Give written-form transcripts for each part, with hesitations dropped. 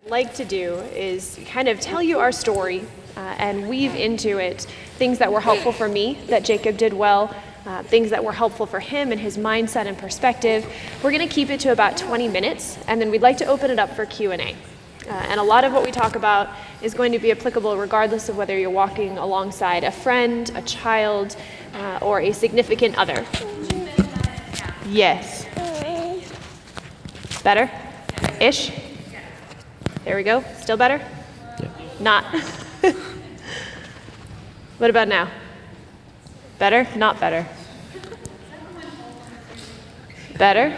like to do is kind of tell you our story and weave into it things that were helpful for me that Jacob did well, things that were helpful for him and his mindset and perspective. We're going to keep it to about 20 minutes, and then we'd like to open it up for Q&A. And a lot of what we talk about is going to be applicable regardless of whether you're walking alongside a friend, a child, or a significant other. Yes. Better? Ish? There we go. Still better? Yeah. Not. What about now? Better? Not better. Better?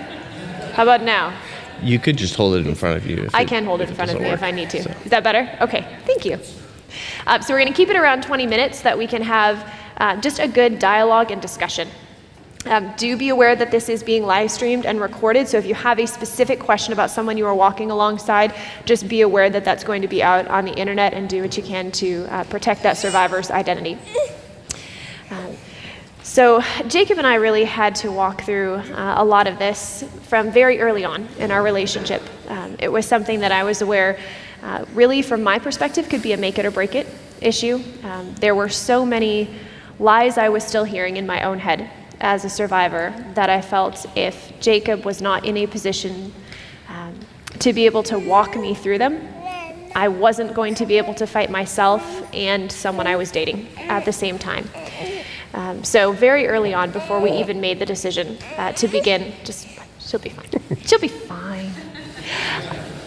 How about now? You could just hold it in front of you. I can hold it in front of me if I need to. So. Is that better? Okay, thank you. So we're going to keep it around 20 minutes so that we can have just a good dialogue and discussion. Do be aware that this is being live streamed and recorded, so if you have a specific question about someone you are walking alongside, just be aware that that's going to be out on the internet, and do what you can to protect that survivor's identity. So Jacob and I really had to walk through a lot of this from very early on in our relationship. It was something that I was aware, really from my perspective, could be a make it or break it issue. There were so many lies I was still hearing in my own head as a survivor that I felt if Jacob was not in a position to be able to walk me through them, I wasn't going to be able to fight myself and someone I was dating at the same time. So very early on, before we even made the decision to begin, she'll be fine. She'll be fine.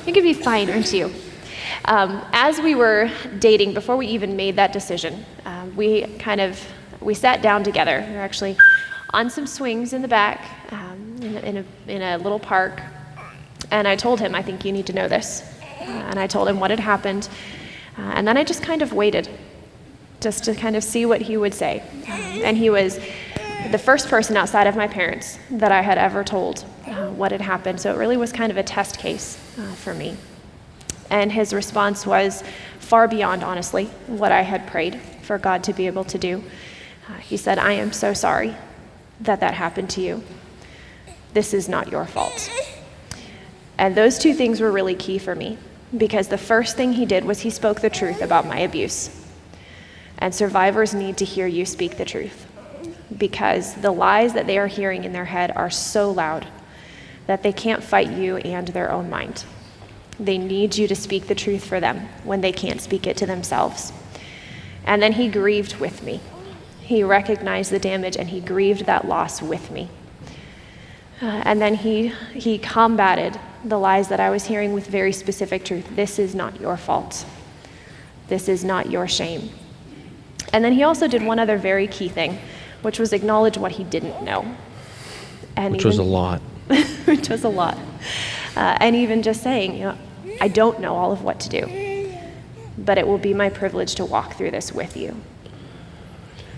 You're gonna be fine, aren't you? As we were dating, before we even made that decision, we sat down together. We were actually on some swings in the back, in a little park, and I told him, I think you need to know this. And I told him what had happened, and then I just kind of waited, just to kind of see what he would say. And he was the first person outside of my parents that I had ever told what had happened, so it really was kind of a test case for me. And his response was far beyond, honestly, what I had prayed for God to be able to do. He said, "I am so sorry that happened to you. This is not your fault." And those two things were really key for me, because the first thing he did was he spoke the truth about my abuse. And survivors need to hear you speak the truth, because the lies that they are hearing in their head are so loud that they can't fight you and their own mind. They need you to speak the truth for them when they can't speak it to themselves. And then he grieved with me. He recognized the damage and he grieved that loss with me. And then he combated the lies that I was hearing with very specific truth. This is not your fault. This is not your shame. And then he also did one other very key thing, which was acknowledge what he didn't know. Which was a lot. Which was a lot. And even just saying, I don't know all of what to do, but it will be my privilege to walk through this with you.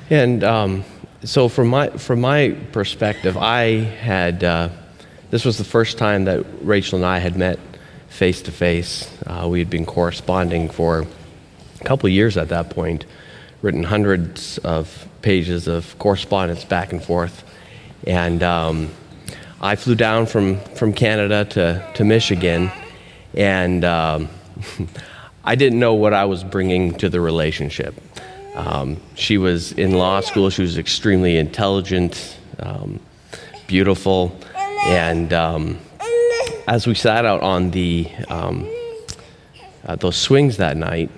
And so from my perspective, I had, this was the first time that Rachel and I had met face to face. We had been corresponding for a couple of years at that point, written hundreds of pages of correspondence back and forth. And I flew down from Canada to Michigan, and I didn't know what I was bringing to the relationship. She was in law school. She was extremely intelligent, beautiful, and as we sat out on those swings that night,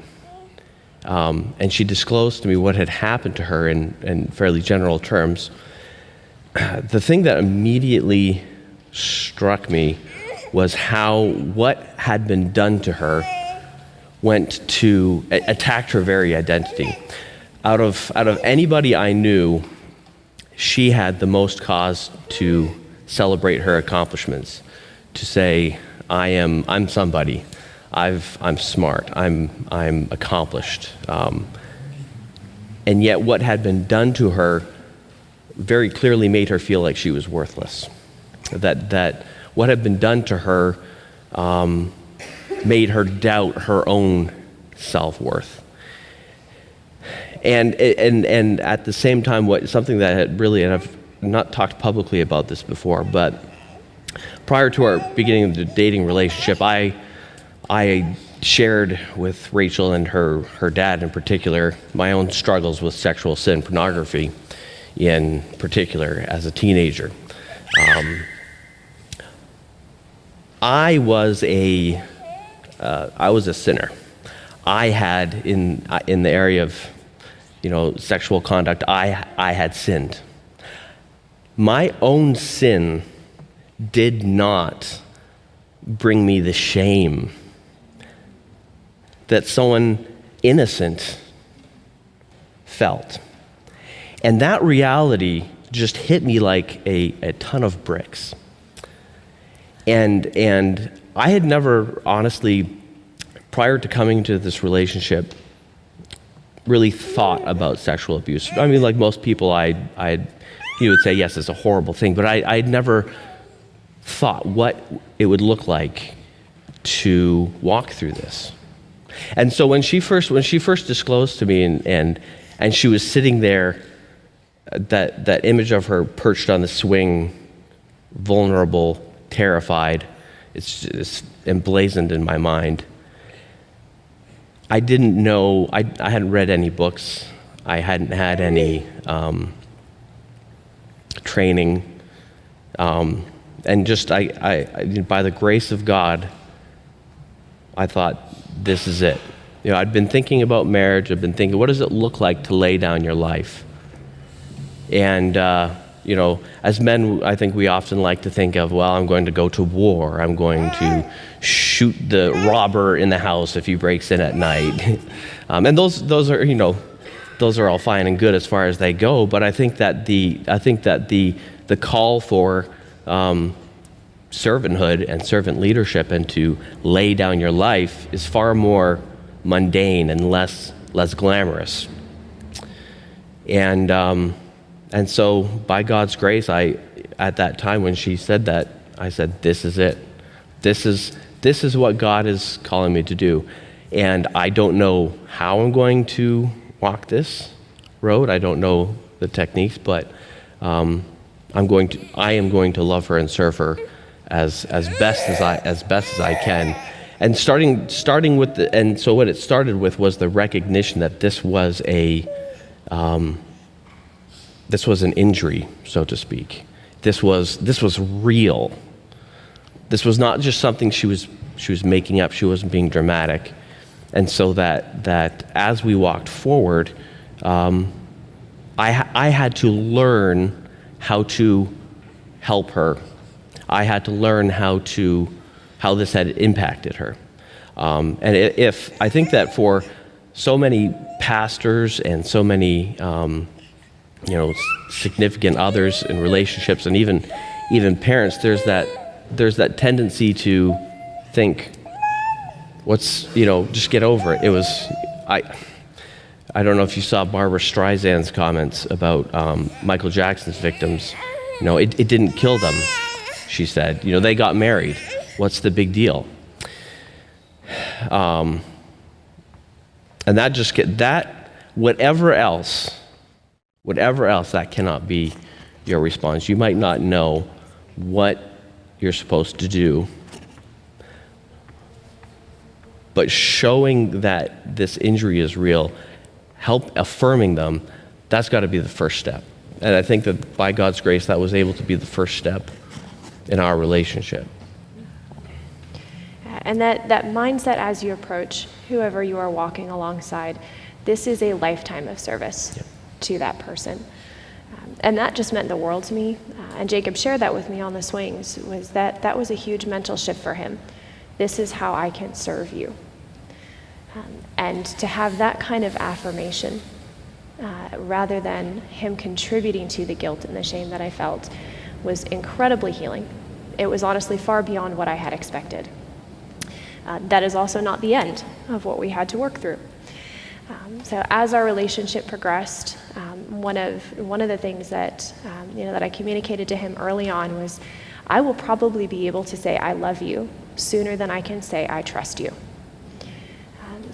and she disclosed to me what had happened to her in fairly general terms, the thing that immediately struck me was how what had been done to her attacked her very identity. Out of anybody I knew, she had the most cause to celebrate her accomplishments, to say, I'm somebody, I'm smart, I'm accomplished. And yet what had been done to her very clearly made her feel like she was worthless. That what had been done to her made her doubt her own self-worth. And at the same time, something that had really, and I've not talked publicly about this before, but prior to our beginning of the dating relationship, I I shared with Rachel and her dad in particular my own struggles with sexual sin, pornography in particular, as a teenager. I was a sinner. I had in the area of sexual conduct, I had sinned. My own sin did not bring me the shame that someone innocent felt. And that reality just hit me like a ton of bricks. And I had never, honestly, prior to coming to this relationship, really thought about sexual abuse. I mean, like most people, you would say, yes, it's a horrible thing, but I'd never thought what it would look like to walk through this. And so when she first disclosed to me, and she was sitting there, that image of her perched on the swing, vulnerable, terrified, it's just emblazoned in my mind. I didn't know, I hadn't read any books, I hadn't had any training, and just I by the grace of God, I thought, this is it. I'd been thinking about marriage, I've been thinking, what does it look like to lay down your life? And as men, I think we often like to think of, well, I'm going to go to war, I'm going to shoot the robber in the house if he breaks in at night. And those are all fine and good as far as they go, but I think that the call for servanthood and servant leadership and to lay down your life is far more mundane and less glamorous. And so by God's grace, at that time when she said that, I said, this is it. This is what God is calling me to do. And I don't know how I'm going to walk this road. I don't know the techniques, but I am going to love her and serve her as best as I can. And starting with so what it started with was the recognition that this was an injury, so to speak. This was real. This was not just something she was making up. She wasn't being dramatic. And so that as we walked forward, I had to learn how to help her. I had to learn how this had impacted her. And I think that for so many pastors and so many significant others in relationships, and even parents, there's that tendency to think, just get over it. It was, I don't know if you saw Barbara Streisand's comments about Michael Jackson's victims. It didn't kill them, she said. They got married. What's the big deal? And whatever else, that cannot be your response. You might not know what you're supposed to do, but showing that this injury is real, affirming them, that's got to be the first step. And I think that by God's grace, that was able to be the first step in our relationship. And that mindset as you approach whoever you are walking alongside, this is a lifetime of service to that person. And that just meant the world to me. And Jacob shared that with me on the swings, was that was a huge mental shift for him. This is how I can serve you. And to have that kind of affirmation, rather than him contributing to the guilt and the shame that I felt, was incredibly healing. It was honestly far beyond what I had expected. That is also not the end of what we had to work through. So as our relationship progressed, one of the things that that I communicated to him early on was, I will probably be able to say I love you sooner than I can say I trust you.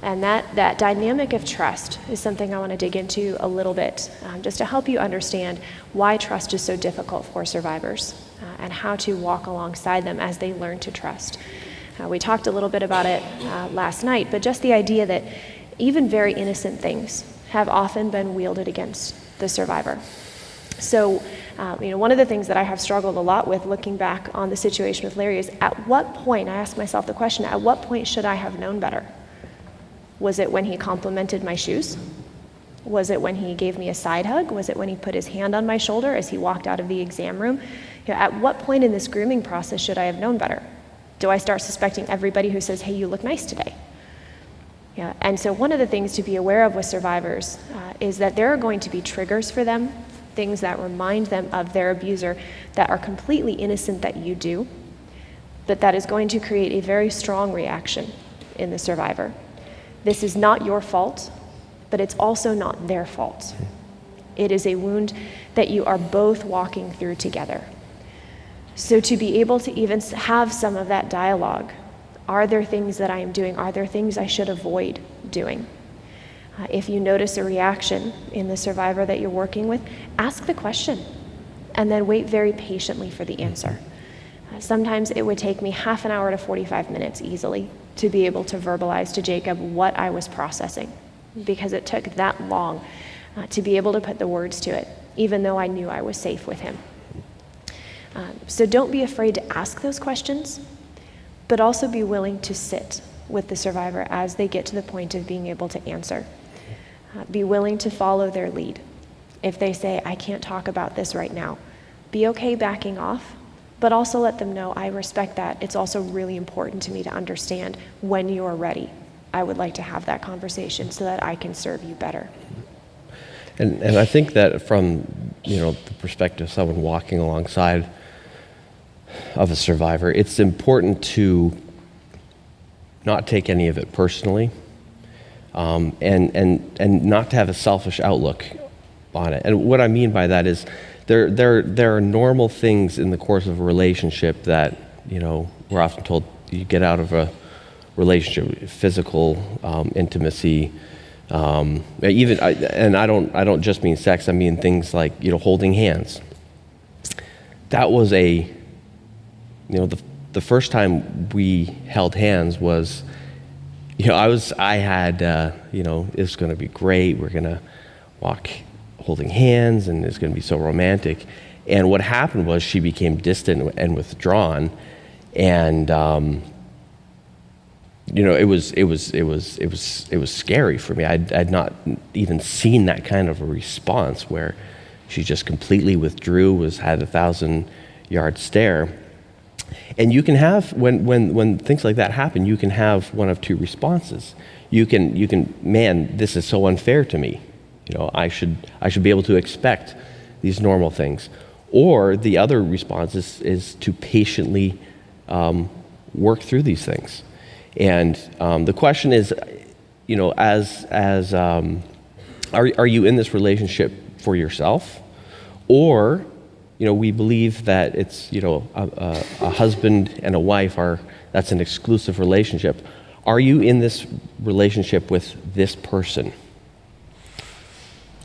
And that dynamic of trust is something I want to dig into a little bit, just to help you understand why trust is so difficult for survivors, and how to walk alongside them as they learn to trust. We talked a little bit about it last night, but just the idea that even very innocent things have often been wielded against the survivor. So, one of the things that I have struggled a lot with looking back on the situation with Larry is at what point, I ask myself the question, at what point should I have known better? Was it when he complimented my shoes? Was it when he gave me a side hug? Was it when he put his hand on my shoulder as he walked out of the exam room? At what point in this grooming process should I have known better? Do I start suspecting everybody who says, hey, you look nice today? And so one of the things to be aware of with survivors is that there are going to be triggers for them, things that remind them of their abuser that are completely innocent that you do, but that is going to create a very strong reaction in the survivor. This is not your fault, but it's also not their fault. It is a wound that you are both walking through together. So to be able to even have some of that dialogue, are there things that I am doing? Are there things I should avoid doing? If you notice a reaction in the survivor that you're working with, ask the question and then wait very patiently for the answer. Sometimes it would take me half an hour to 45 minutes easily to be able to verbalize to Jacob what I was processing, because it took that long to be able to put the words to it, even though I knew I was safe with him. So don't be afraid to ask those questions, but also be willing to sit with the survivor as they get to the point of being able to answer. Be willing to follow their lead. If they say, I can't talk about this right now, be okay backing off, but also let them know, I respect that. It's also really important to me to understand when you are ready. I would like to have that conversation so that I can serve you better. And I think that from the perspective of someone walking alongside of a survivor, it's important to not take any of it personally, and not to have a selfish outlook on it. And what I mean by that is there are normal things in the course of a relationship that we're often told you get out of a relationship: physical intimacy. I don't just mean sex. I mean things like holding hands. That was the first time we held hands was, I had it's going to be great. We're going to walk holding hands, and it's going to be so romantic. And what happened was she became distant and withdrawn, and it was scary for me. I'd not even seen that kind of a response where she just completely withdrew, had a 1,000-yard stare. And you can have, when things like that happen, you can have one of two responses. You can, man, this is so unfair to me. I should be able to expect these normal things. Or the other response is to patiently work through these things. And the question is, are you in this relationship for yourself, or we believe that it's a husband and a wife that's an exclusive relationship. Are you in this relationship with this person,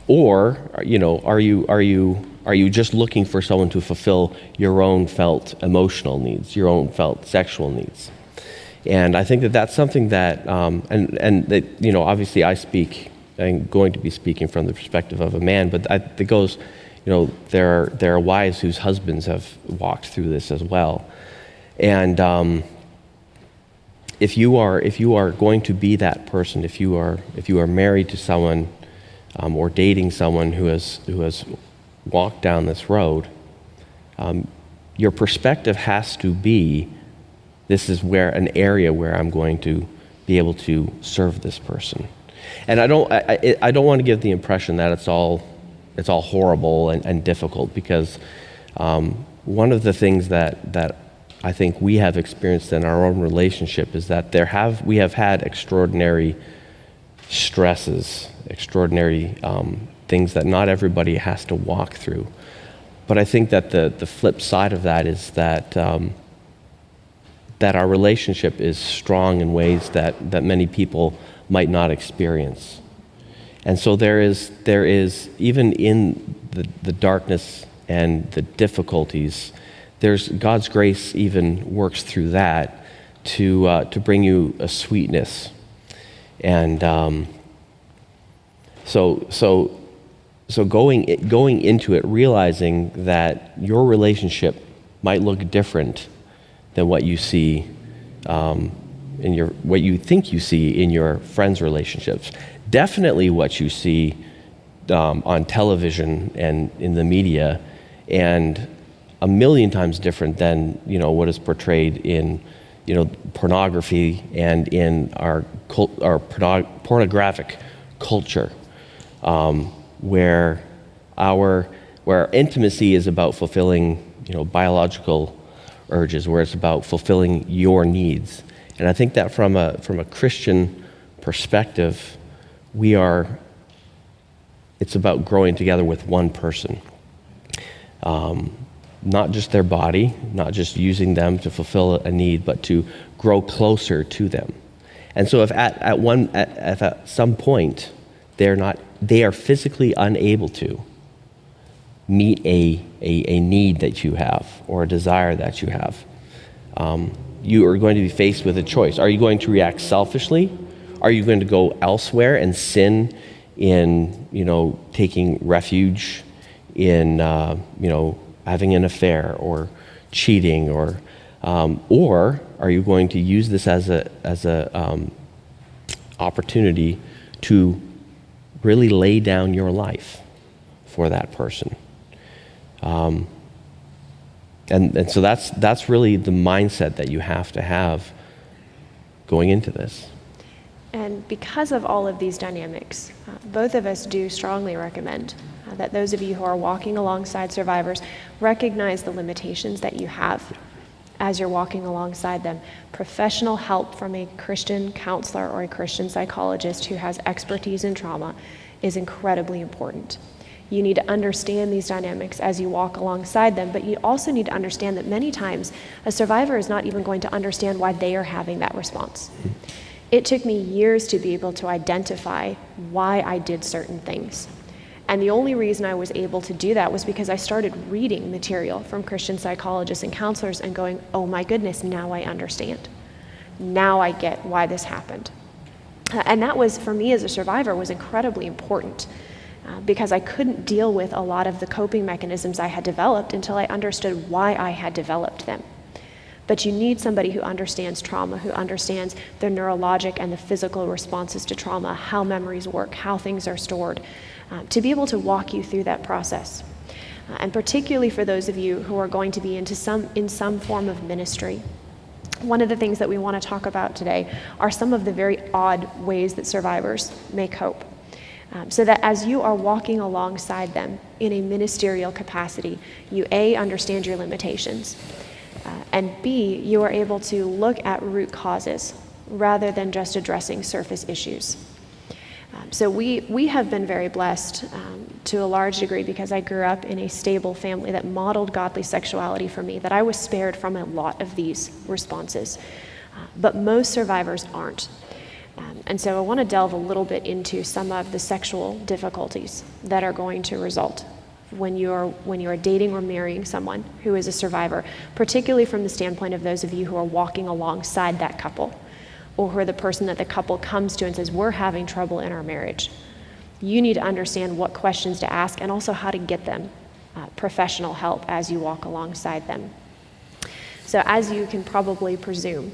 or are you just looking for someone to fulfill your own felt emotional needs, your own felt sexual needs? And I think that that's something that, and that, obviously I'm going to be speaking from the perspective of a man, but it goes, there are wives whose husbands have walked through this as well. And if you are going to be that person, if you are married to someone or dating someone who has walked down this road, your perspective has to be, this is an area where I'm going to be able to serve this person. And I don't want to give the impression that it's all horrible and difficult, because one of the things that I think we have experienced in our own relationship is that we have had extraordinary stresses, extraordinary things that not everybody has to walk through. But I think that the flip side of that is that our relationship is strong in ways that many people might not experience. And so there is even in the darkness and the difficulties, there's God's grace even works through that to bring you a sweetness. And so going into it, realizing that your relationship might look different than what you see what you think you see in your friends' relationships. Definitely what you see on television and in the media, and a million times different than what is portrayed in pornography and in our pornographic culture, where our intimacy is about fulfilling biological urges, where it's about fulfilling your needs. And I think that from a Christian perspective, it's about growing together with one person. Not just their body, not just using them to fulfill a need, but to grow closer to them. And so if at some point they are physically unable to meet a need that you have or a desire that you have, you are going to be faced with a choice. Are you going to react selfishly? Are you going to go elsewhere and sin in taking refuge in having an affair or cheating, or are you going to use this as a opportunity to really lay down your life for that person? And so that's really the mindset that you have to have going into this. And because of all of these dynamics, both of us do strongly recommend that those of you who are walking alongside survivors recognize the limitations that you have as you're walking alongside them. Professional help from a Christian counselor or a Christian psychologist who has expertise in trauma is incredibly important. You need to understand these dynamics as you walk alongside them, but you also need to understand that many times a survivor is not even going to understand why they are having that response. It took me years to be able to identify why I did certain things. And the only reason I was able to do that was because I started reading material from Christian psychologists and counselors and going, oh my goodness, now I understand. Now I get why this happened. And that was, for me as a survivor, was incredibly important because I couldn't deal with a lot of the coping mechanisms I had developed until I understood why I had developed them. But you need somebody who understands trauma, who understands the neurologic and the physical responses to trauma, how memories work, how things are stored, to be able to walk you through that process. And particularly for those of you who are going to be in some form of ministry. One of the things that we want to talk about today are some of the very odd ways that survivors may cope. So that as you are walking alongside them in a ministerial capacity, you A, understand your limitations, and B, you are able to look at root causes rather than just addressing surface issues. So we have been very blessed to a large degree because I grew up in a stable family that modeled godly sexuality for me, that I was spared from a lot of these responses. But most survivors aren't. And so I want to delve a little bit into some of the sexual difficulties that are going to result when you are dating or marrying someone who is a survivor, particularly from the standpoint of those of you who are walking alongside that couple, or who are the person that the couple comes to and says, we're having trouble in our marriage. You need to understand what questions to ask and also how to get them professional help as you walk alongside them. So as you can probably presume,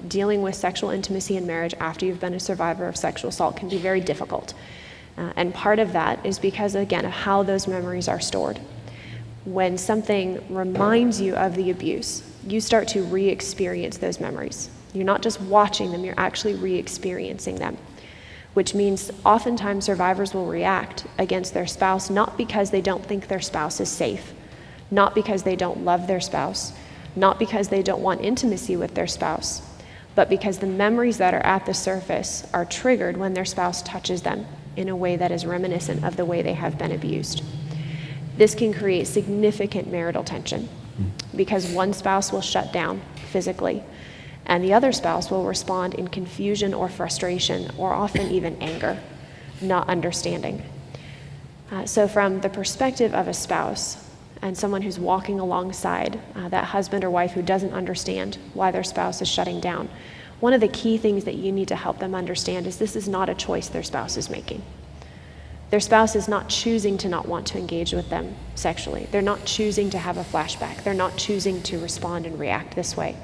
dealing with sexual intimacy in marriage after you've been a survivor of sexual assault can be very difficult. And part of that is because, again, of how those memories are stored. When something reminds you of the abuse, you start to re-experience those memories. You're not just watching them, you're actually re-experiencing them, which means oftentimes survivors will react against their spouse, not because they don't think their spouse is safe, not because they don't love their spouse, not because they don't want intimacy with their spouse, but because the memories that are at the surface are triggered when their spouse touches them in a way that is reminiscent of the way they have been abused. This can create significant marital tension because one spouse will shut down physically and the other spouse will respond in confusion or frustration or often even anger, not understanding. So from the perspective of a spouse, and someone who's walking alongside that husband or wife who doesn't understand why their spouse is shutting down, one of the key things that you need to help them understand is this is not a choice their spouse is making. Their spouse is not choosing to not want to engage with them sexually. They're not choosing to have a flashback. They're not choosing to respond and react this way.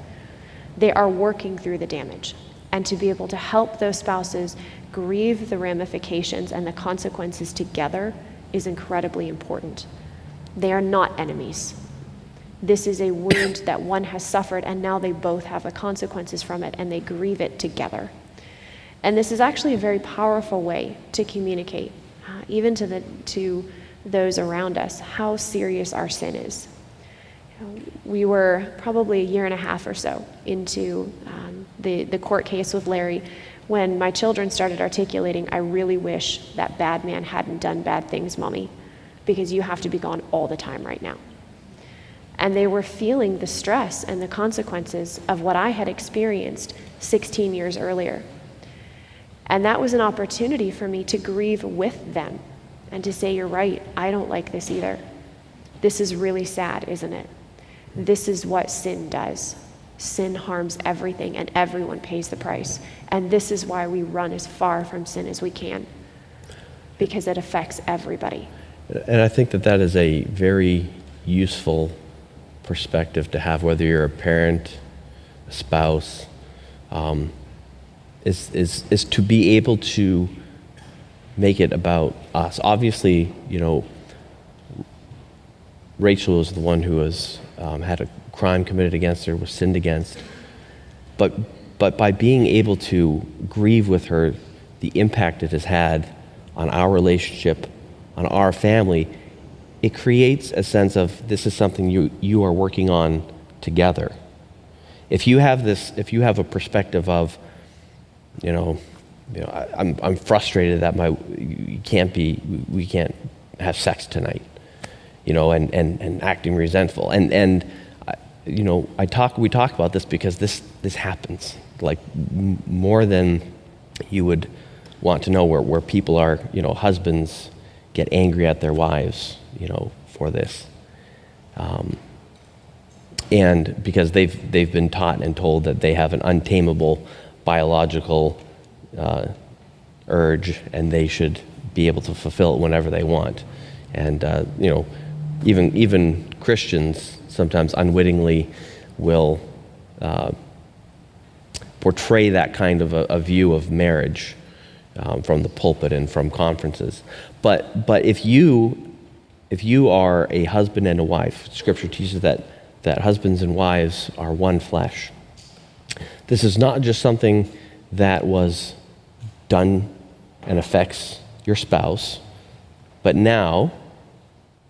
They are working through the damage. And to be able to help those spouses grieve the ramifications and the consequences together is incredibly important. They are not enemies. This is a wound that one has suffered, and now they both have the consequences from it, and they grieve it together. And this is actually a very powerful way to communicate, even to those around us, how serious our sin is. We were probably a year and a half or so into the court case with Larry when my children started articulating, I really wish that bad man hadn't done bad things, Mommy, because you have to be gone all the time right now. And they were feeling the stress and the consequences of what I had experienced 16 years earlier. And that was an opportunity for me to grieve with them and to say, you're right, I don't like this either. This is really sad, isn't it? This is what sin does. Sin harms everything, and everyone pays the price. And this is why we run as far from sin as we can, because it affects everybody. And I think that is a very useful perspective to have, whether you're a parent, a spouse, is to be able to make it about us. Obviously, Rachel was the one who was had a crime committed against her, was sinned against. But by being able to grieve with her the impact it has had on our relationship, on our family, it creates a sense of this is something you are working on together. If you have a perspective of, I'm frustrated that we can't have sex tonight, and acting resentful, and we talk about this because this happens like more than you would want to know, where people are, husbands get angry at their wives, for this, and because they've been taught and told that they have an untamable biological urge, and they should be able to fulfill it whenever they want. And even Christians sometimes unwittingly will portray that kind of a view of marriage from the pulpit and from conferences. But if you are a husband and a wife, Scripture teaches that husbands and wives are one flesh. This is not just something that was done and affects your spouse, but now,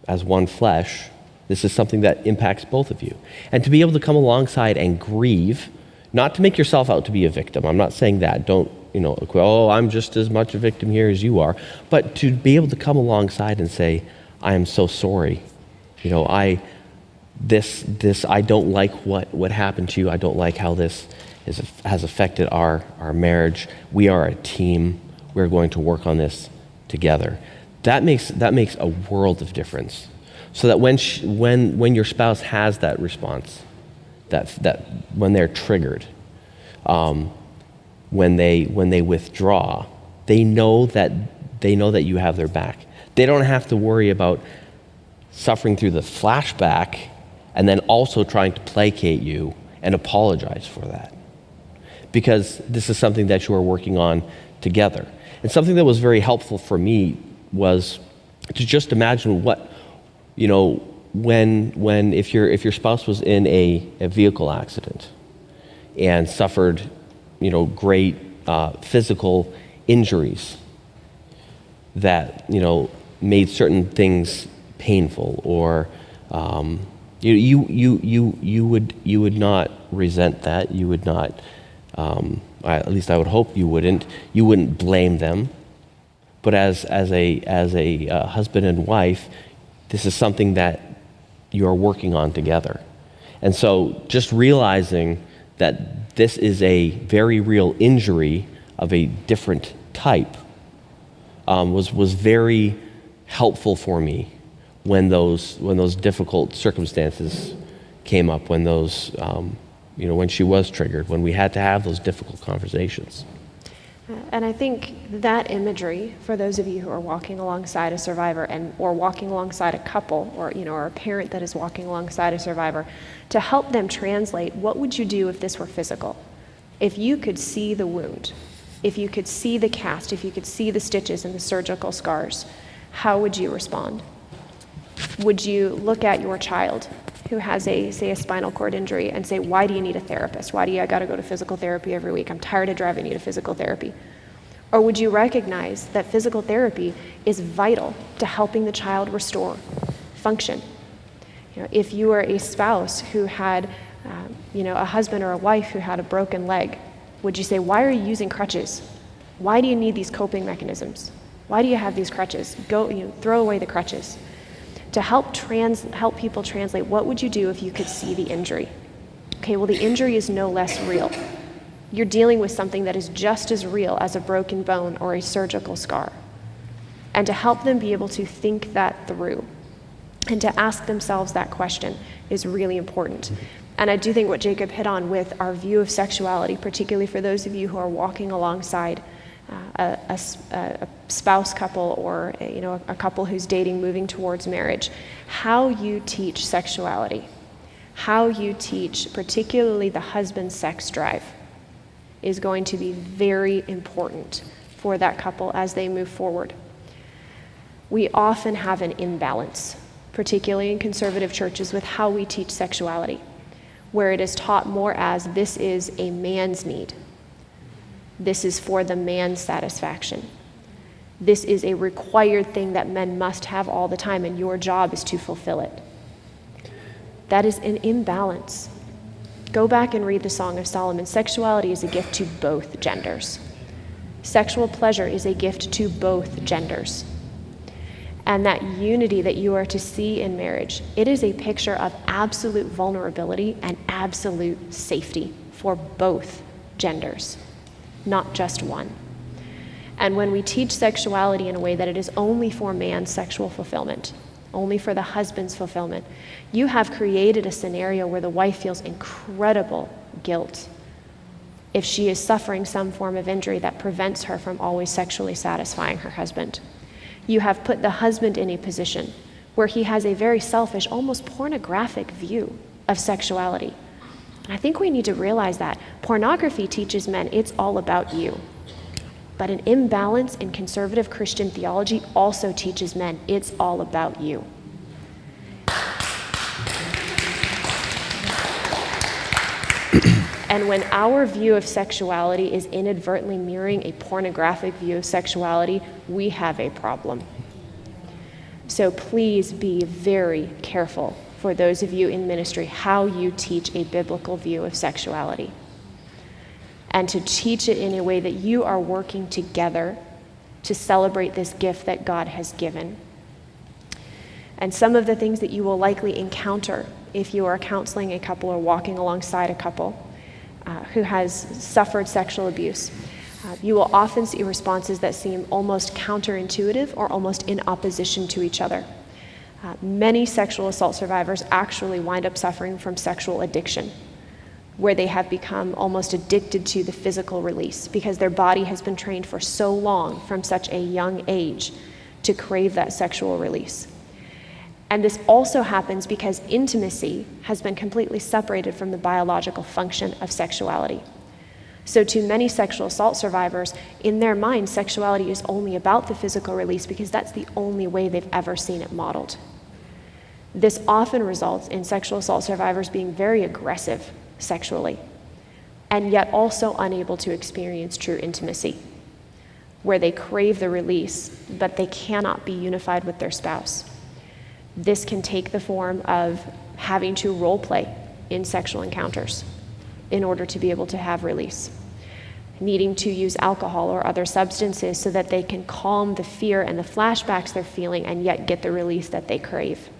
as one flesh, this is something that impacts both of you. And to be able to come alongside and grieve, not to make yourself out to be a victim. I'm not saying that. Don't, I'm just as much a victim here as you are. But to be able to come alongside and say, I am so sorry. I don't like what happened to you. I don't like how this has affected our marriage. We are a team. We're going to work on this together. That makes a world of difference. So that when your spouse has that response, that when they're triggered, when they withdraw, they know that you have their back. They don't have to worry about suffering through the flashback and then also trying to placate you and apologize for that, because this is something that you are working on together. And something that was very helpful for me was to just imagine what, when if your spouse was in a vehicle accident and suffered, great physical injuries that, made certain things painful, or you would not resent that. You would not, at least I would hope you wouldn't. You wouldn't blame them. But as a husband and wife, this is something that you are working on together. And so just realizing that this is a very real injury of a different type was very helpful for me when those difficult circumstances came up, when those when she was triggered, when we had to have those difficult conversations. And I think that imagery, for those of you who are walking alongside a survivor or walking alongside a couple, or a parent that is walking alongside a survivor, to help them translate, what would you do if this were physical? If you could see the wound, if you could see the cast, if you could see the stitches and the surgical scars, how would you respond? Would you look at your child who has a spinal cord injury and say, why do you need a therapist? Why do I got to go to physical therapy every week? I'm tired of driving you to physical therapy. Or would you recognize that physical therapy is vital to helping the child restore function? If you are a spouse who had, a husband or a wife who had a broken leg, would you say, why are you using crutches? Why do you need these coping mechanisms? Why do you have these crutches? Throw away the crutches. To help people translate, what would you do if you could see the injury? Okay, well, the injury is no less real. You're dealing with something that is just as real as a broken bone or a surgical scar. And to help them be able to think that through and to ask themselves that question is really important. And I do think what Jacob hit on with our view of sexuality, particularly for those of you who are walking alongside a spouse couple or a couple who's dating, moving towards marriage, how you teach sexuality, how you teach particularly the husband's sex drive is going to be very important for that couple as they move forward. We often have an imbalance, particularly in conservative churches, with how we teach sexuality, where it is taught more as this is a man's need. This is for the man's satisfaction. This is a required thing that men must have all the time, and your job is to fulfill it. That is an imbalance. Go back and read the Song of Solomon. Sexuality is a gift to both genders. Sexual pleasure is a gift to both genders. And that unity that you are to see in marriage, it is a picture of absolute vulnerability and absolute safety for both genders, not just one. And when we teach sexuality in a way that it is only for man's sexual fulfillment, only for the husband's fulfillment, you have created a scenario where the wife feels incredible guilt if she is suffering some form of injury that prevents her from always sexually satisfying her husband. You have put the husband in a position where he has a very selfish, almost pornographic view of sexuality. And I think we need to realize that pornography teaches men it's all about you. But an imbalance in conservative Christian theology also teaches men it's all about you. And when our view of sexuality is inadvertently mirroring a pornographic view of sexuality, we have a problem. So please be very careful, for those of you in ministry, how you teach a biblical view of sexuality. And to teach it in a way that you are working together to celebrate this gift that God has given. And some of the things that you will likely encounter if you are counseling a couple or walking alongside a couple who has suffered sexual abuse, you will often see responses that seem almost counterintuitive or almost in opposition to each other. Many sexual assault survivors actually wind up suffering from sexual addiction, where they have become almost addicted to the physical release because their body has been trained for so long from such a young age to crave that sexual release. And this also happens because intimacy has been completely separated from the biological function of sexuality. So to many sexual assault survivors, in their mind, sexuality is only about the physical release because that's the only way they've ever seen it modeled. This often results in sexual assault survivors being very aggressive sexually, and yet also unable to experience true intimacy, where they crave the release, but they cannot be unified with their spouse. This can take the form of having to role play in sexual encounters in order to be able to have release, needing to use alcohol or other substances so that they can calm the fear and the flashbacks they're feeling and yet get the release that they crave.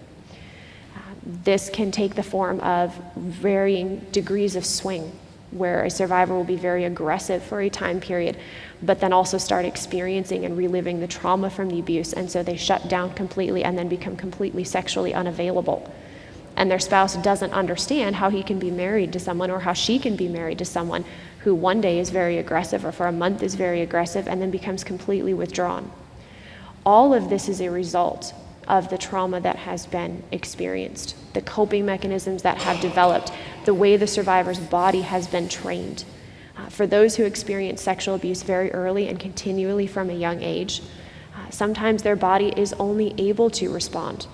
This can take the form of varying degrees of swing where a survivor will be very aggressive for a time period, but then also start experiencing and reliving the trauma from the abuse, and so they shut down completely and then become completely sexually unavailable. And their spouse doesn't understand how he can be married to someone, or how she can be married to someone who one day is very aggressive, or for a month is very aggressive, and then becomes completely withdrawn. All of this is a result of the trauma that has been experienced, the coping mechanisms that have developed, the way the survivor's body has been trained. For those who experience sexual abuse very early and continually from a young age, sometimes their body is only able to respond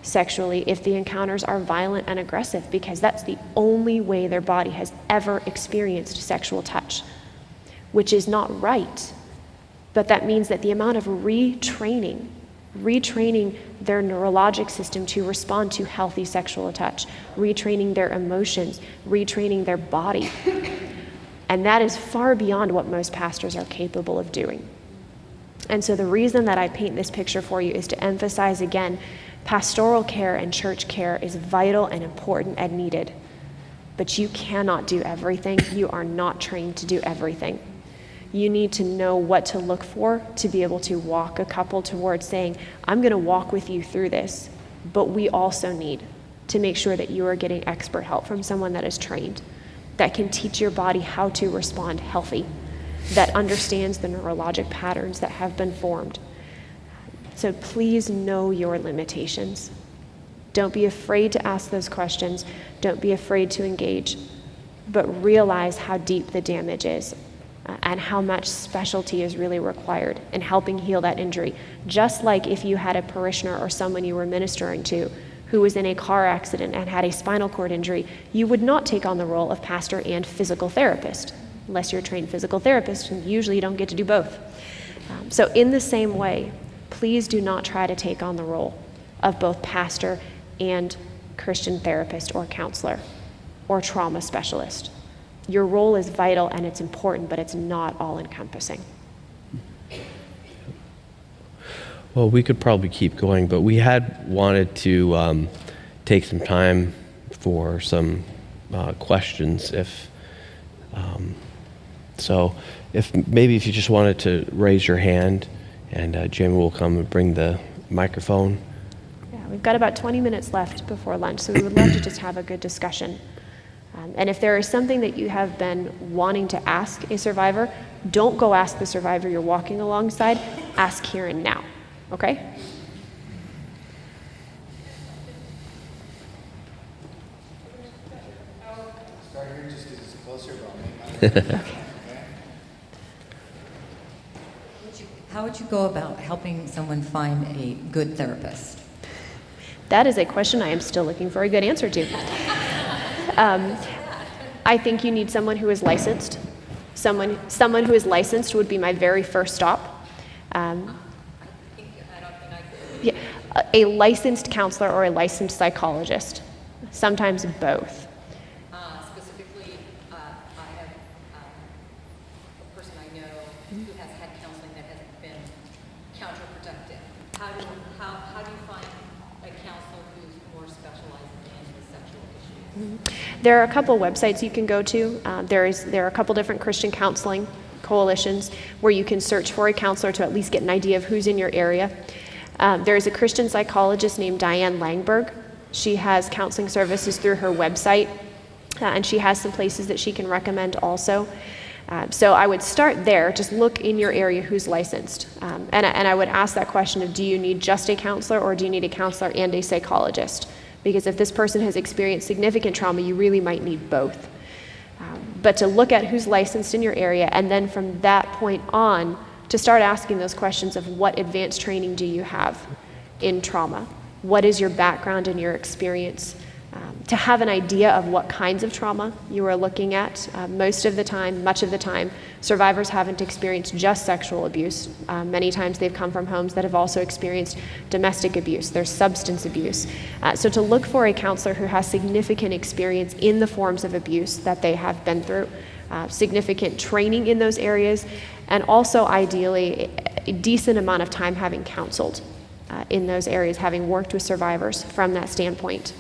sexually if the encounters are violent and aggressive, because that's the only way their body has ever experienced sexual touch, which is not right. But that means that the amount of retraining their neurologic system to respond to healthy sexual touch, retraining their emotions, retraining their body. And that is far beyond what most pastors are capable of doing. And so the reason that I paint this picture for you is to emphasize again, pastoral care and church care is vital and important and needed. But you cannot do everything. You are not trained to do everything. You need to know what to look for to be able to walk a couple towards saying, I'm going to walk with you through this. But we also need to make sure that you are getting expert help from someone that is trained, that can teach your body how to respond healthy, that understands the neurologic patterns that have been formed. So please know your limitations. Don't be afraid to ask those questions. Don't be afraid to engage, but realize how deep the damage is. And how much specialty is really required in helping heal that injury. Just like if you had a parishioner or someone you were ministering to who was in a car accident and had a spinal cord injury, you would not take on the role of pastor and physical therapist, unless you're a trained physical therapist, and usually you don't get to do both. So in the same way, please do not try to take on the role of both pastor and Christian therapist or counselor or trauma specialist. Your role is vital and it's important, but it's not all-encompassing. Well, we could probably keep going, but we had wanted to take some time for some questions. So if you just wanted to raise your hand, and Jamie will come and bring the microphone. Yeah, we've got about 20 minutes left before lunch, so we would love to just have a good discussion. And if there is something that you have been wanting to ask a survivor, don't go ask the survivor you're walking alongside. Ask here and now, okay? Start here just because it's closer, but I'll make How would you go about helping someone find a good therapist? That is a question I am still looking for a good answer to. I think you need someone who is licensed. Someone who is licensed would be my very first stop. Yeah, a licensed counselor or a licensed psychologist. Sometimes both. Specifically, I have a person I know who has had counseling that has been counterproductive. How do you find a counselor who's more specialized in the sexual issues? There are a couple websites you can go to. There are a couple different Christian counseling coalitions where you can search for a counselor to at least get an idea of who's in your area. There is a Christian psychologist named Diane Langberg. She has counseling services through her website, and she has some places that she can recommend also. So I would start there. Just look in your area who's licensed. And I would ask that question of, do you need just a counselor, or do you need a counselor and a psychologist? Because if this person has experienced significant trauma, you really might need both. But to look at who's licensed in your area, and then from that point on, to start asking those questions of what advanced training do you have in trauma? What is your background and your experience? To have an idea of what kinds of trauma you are looking at. Much of the time, survivors haven't experienced just sexual abuse. Many times they've come from homes that have also experienced domestic abuse. There's substance abuse. So to look for a counselor who has significant experience in the forms of abuse that they have been through, significant training in those areas, and also ideally a decent amount of time having counseled in those areas, having worked with survivors from that standpoint.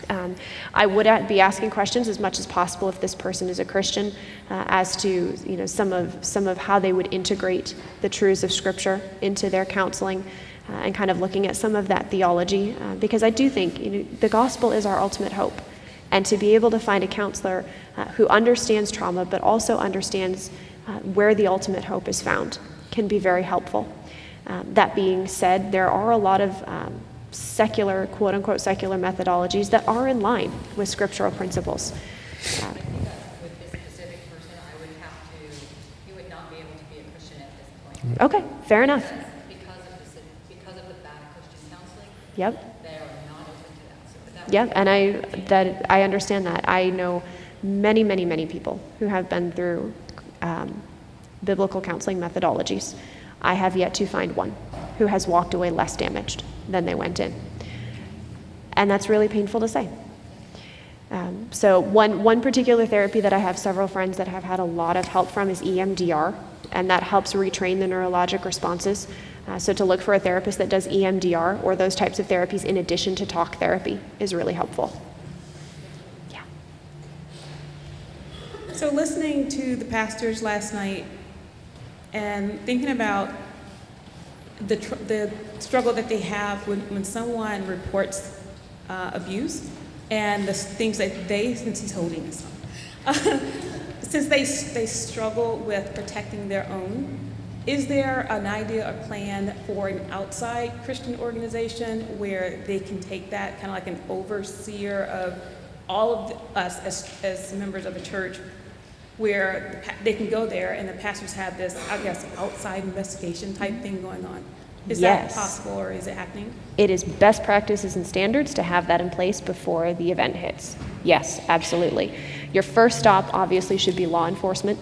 I would be asking questions as much as possible if this person is a Christian, as to some of how they would integrate the truths of Scripture into their counseling, and kind of looking at some of that theology, because I do think the gospel is our ultimate hope, and to be able to find a counselor who understands trauma but also understands where the ultimate hope is found can be very helpful. That being said, there are a lot of secular, quote-unquote secular methodologies that are in line with scriptural principles. With this specific person, you would not be able to be a Christian at this point. Okay, fair enough. Because of the bad Christian counseling. Yep. They are not open to that. So Yep, and I understand that. I know many, many, many people who have been through biblical counseling methodologies. I have yet to find one who has walked away less damaged than they went in. And that's really painful to say. So one particular therapy that I have several friends that have had a lot of help from is EMDR, and that helps retrain the neurologic responses. So to look for a therapist that does EMDR or those types of therapies in addition to talk therapy is really helpful. Yeah. So listening to the pastors last night and thinking about the struggle that they have when someone reports abuse, and the things that since he's holding his son, since they struggle with protecting their own, is there an idea or plan for an outside Christian organization where they can take that kind of like an overseer of all of us as members of a church, where they can go there and the pastors have this, I guess, outside investigation type thing going on? Is Yes. that possible, or is it happening? It is best practices and standards to have that in place before the event hits. Yes, absolutely. Your first stop obviously should be law enforcement,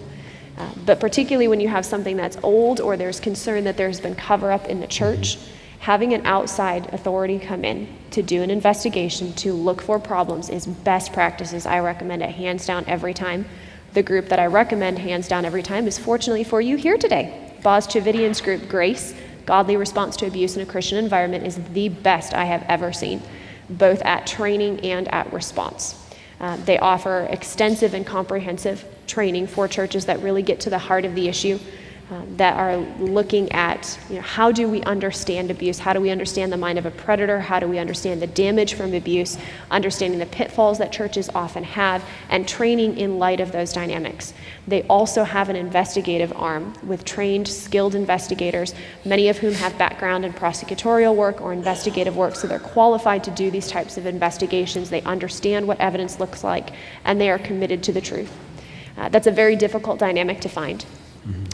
but particularly when you have something that's old or there's concern that there's been cover-up in the church, having an outside authority come in to do an investigation, to look for problems, is best practices. I recommend it hands down every time. The group that I recommend hands down every time is, fortunately for you, here today. Boz Chividian's group, Grace, Godly Response to Abuse in a Christian Environment, is the best I have ever seen, both at training and at response. They offer extensive and comprehensive training for churches that really get to the heart of the issue, that are looking at, how do we understand abuse? How do we understand the mind of a predator? How do we understand the damage from abuse? Understanding the pitfalls that churches often have, and training in light of those dynamics. They also have an investigative arm with trained, skilled investigators, many of whom have background in prosecutorial work or investigative work, so they're qualified to do these types of investigations. They understand what evidence looks like, and they are committed to the truth. That's a very difficult dynamic to find.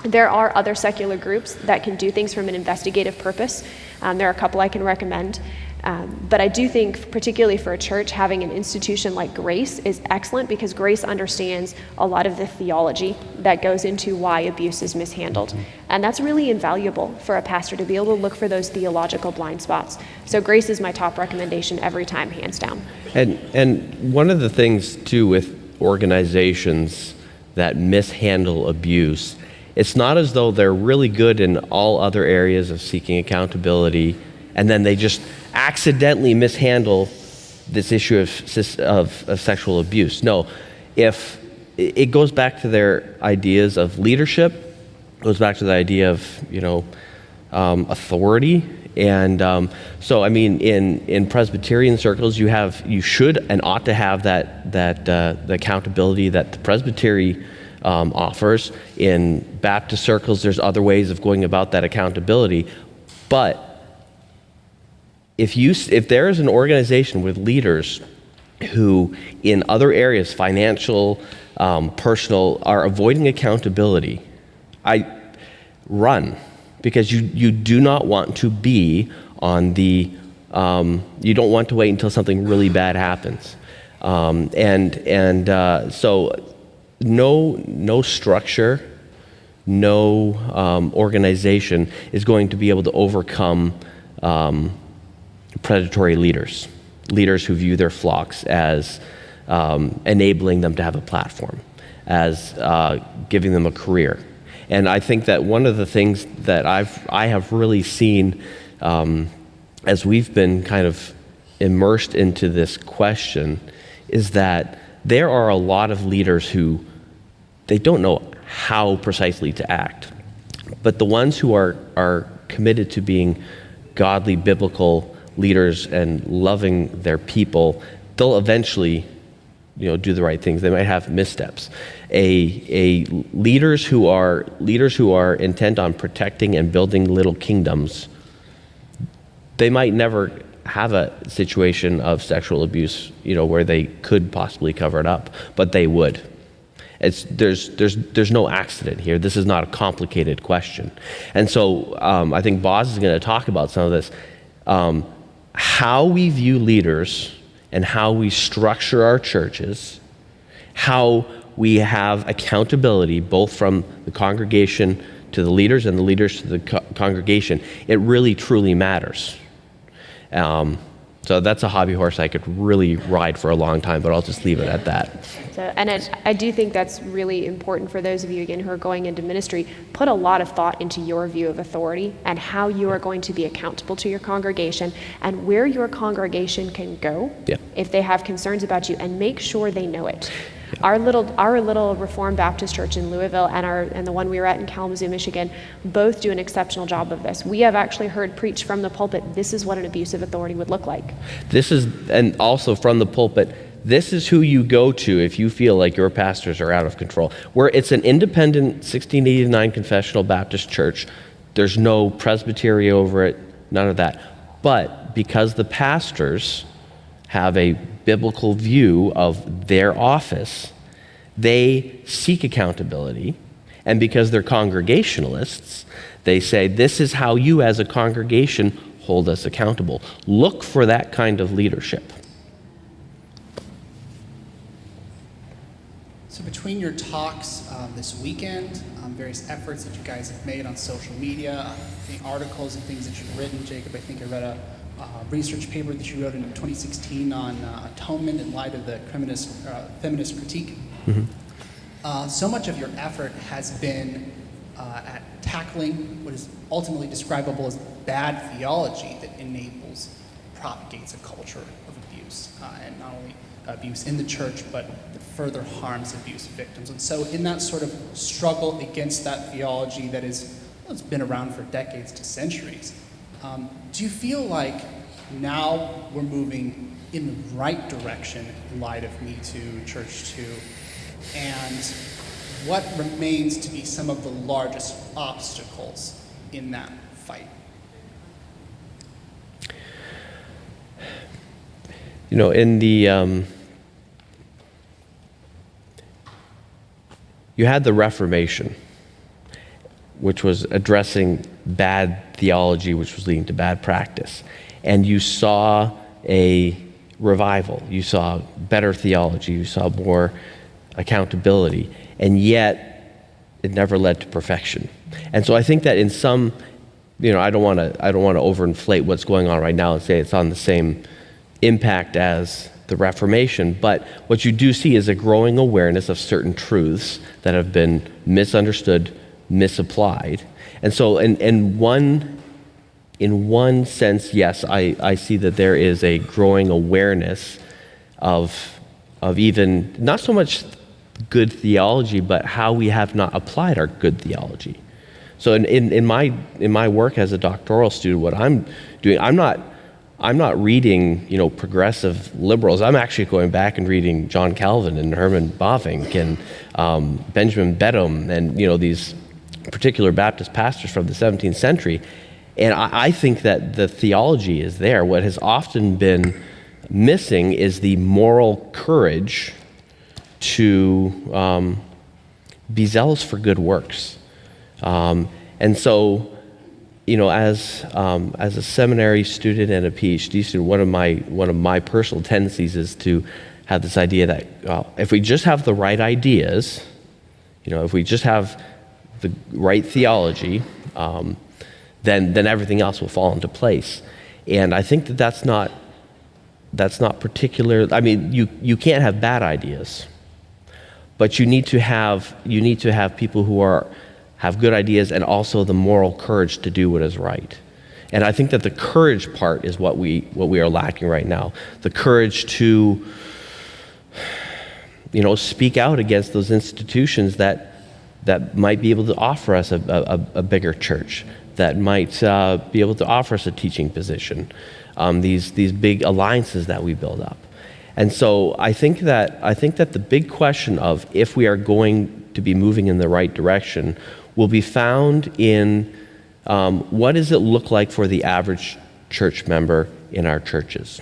There are other secular groups that can do things from an investigative purpose. There are a couple I can recommend. But I do think, particularly for a church, having an institution like Grace is excellent, because Grace understands a lot of the theology that goes into why abuse is mishandled. And that's really invaluable for a pastor to be able to look for those theological blind spots. So Grace is my top recommendation every time, hands down. And one of the things, too, with organizations that mishandle abuse, it's not as though they're really good in all other areas of seeking accountability, and then they just accidentally mishandle this issue of sexual abuse. No, if it goes back to their ideas of leadership, goes back to the idea of authority, and so I mean, in Presbyterian circles, you should and ought to have that the accountability that the Presbytery offers. In Baptist circles, there's other ways of going about that accountability. But if there is an organization with leaders who, in other areas, financial, personal, are avoiding accountability, run, because you do not want to be on the, you don't want to wait until something really bad happens. So no structure, no organization is going to be able to overcome predatory leaders who view their flocks as enabling them to have a platform, as giving them a career. And I think that one of the things that I have really seen as we've been kind of immersed into this question is that there are a lot of leaders who they don't know how precisely to act. But the ones who are committed to being godly, biblical leaders and loving their people, they'll eventually, do the right things. They might have missteps. Leaders who are intent on protecting and building little kingdoms, they might never have a situation of sexual abuse, where they could possibly cover it up, but they would. There's no accident here. This is not a complicated question. And so I think Boz is going to talk about some of this. How we view leaders and how we structure our churches, how we have accountability both from the congregation to the leaders and the leaders to the congregation, it really truly matters. So that's a hobby horse I could really ride for a long time, but I'll just leave it at that. I do think that's really important for those of you, again, who are going into ministry. Put a lot of thought into your view of authority and how you are going to be accountable to your congregation and where your congregation can go if they have concerns about you, and make sure they know it. Our little Reformed Baptist church in Louisville and the one we were at in Kalamazoo, Michigan, both do an exceptional job of this. We have actually heard preached from the pulpit, this is what an abuse of authority would look like. And also from the pulpit, this is who you go to if you feel like your pastors are out of control. Where it's an independent 1689 confessional Baptist church, there's no presbytery over it, none of that. But because the pastors have a biblical view of their office, they seek accountability. And because they're congregationalists, they say, this is how you as a congregation hold us accountable. Look for that kind of leadership. So between your talks this weekend, various efforts that you guys have made on social media, the articles and things that you've written, Jacob, I think I read a research paper that you wrote in 2016 on atonement in light of the feminist critique. Mm-hmm. So much of your effort has been at tackling what is ultimately describable as bad theology that enables, propagates a culture of abuse, and not only abuse in the church, but that further harms abuse victims. And so in that sort of struggle against that theology that it's been around for decades to centuries, do you feel like now we're moving in the right direction in light of Me Too, Church Too, and what remains to be some of the largest obstacles in that fight? In the you had the Reformation, which was addressing bad theology, which was leading to bad practice. And you saw a revival. You saw better theology. You saw more accountability. And yet, it never led to perfection. And so I think that in some, I don't want to overinflate what's going on right now and say it's on the same impact as the Reformation, but what you do see is a growing awareness of certain truths that have been misunderstood, misapplied. And so in one sense, yes, I see that there is a growing awareness of even not so much good theology, but how we have not applied our good theology. So in my work as a doctoral student, what I'm doing, I'm not reading, progressive liberals. I'm actually going back and reading John Calvin and Herman Bavinck and Benjamin Beddome and, these particular Baptist pastors from the 17th century. And I think that the theology is there. What has often been missing is the moral courage to be zealous for good works. And so, as a seminary student and a PhD student, one of my personal tendencies is to have this idea that if we just have the right ideas, if we just have the right theology, then everything else will fall into place. And I think that's not particular. I mean, you can't have bad ideas, but you need to have people who have good ideas and also the moral courage to do what is right. And I think that the courage part is what we are lacking right now. The courage to, speak out against those institutions that might be able to offer us a bigger church, that might be able to offer us a teaching position, these big alliances that we build up. And so I think that the big question of if we are going to be moving in the right direction will be found in what does it look like for the average church member in our churches.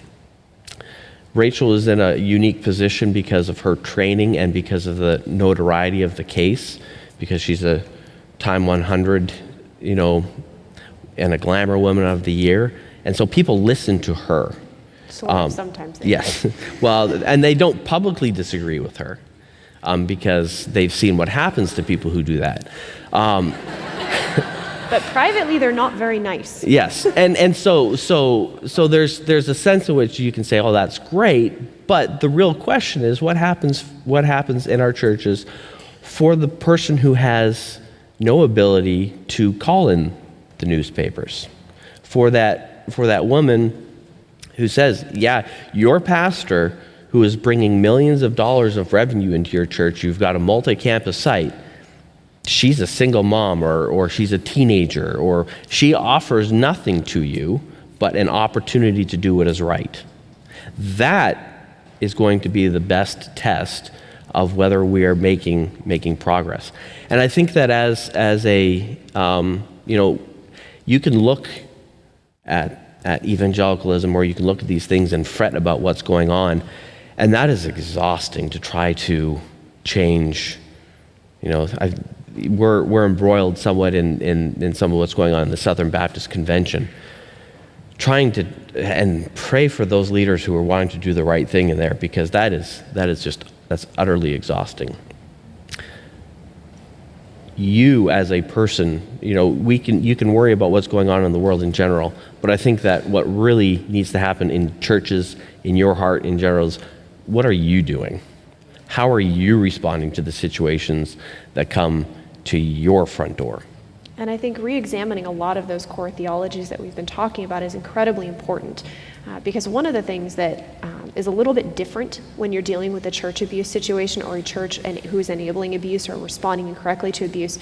Rachael is in a unique position because of her training and because of the notoriety of the case, because she's a Time 100, and a Glamour Woman of the Year. And so people listen to her. Sometimes. Yes. Well, and they don't publicly disagree with her because they've seen what happens to people who do that. But privately, they're not very nice. Yes, and so there's a sense in which you can say, oh, that's great, but the real question is what happens in our churches for the person who has no ability to call in the newspapers, for that woman who says, yeah, your pastor who is bringing millions of dollars of revenue into your church, you've got a multi-campus site, she's a single mom or she's a teenager, or she offers nothing to you but an opportunity to do what is right. That is going to be the best test of whether we are making progress. And I think that as a you can look at evangelicalism, or you can look at these things and fret about what's going on, and that is exhausting to try to change. We're embroiled somewhat in some of what's going on in the Southern Baptist Convention, trying to and pray for those leaders who are wanting to do the right thing in there, because that's utterly exhausting. You as a person, you can worry about what's going on in the world in general, but I think that what really needs to happen in churches, in your heart in general, is what are you doing? How are you responding to the situations that come to your front door? And I think re-examining a lot of those core theologies that we've been talking about is incredibly important, because one of the things that is a little bit different when you're dealing with a church abuse situation or a church who's enabling abuse or responding incorrectly to abuse,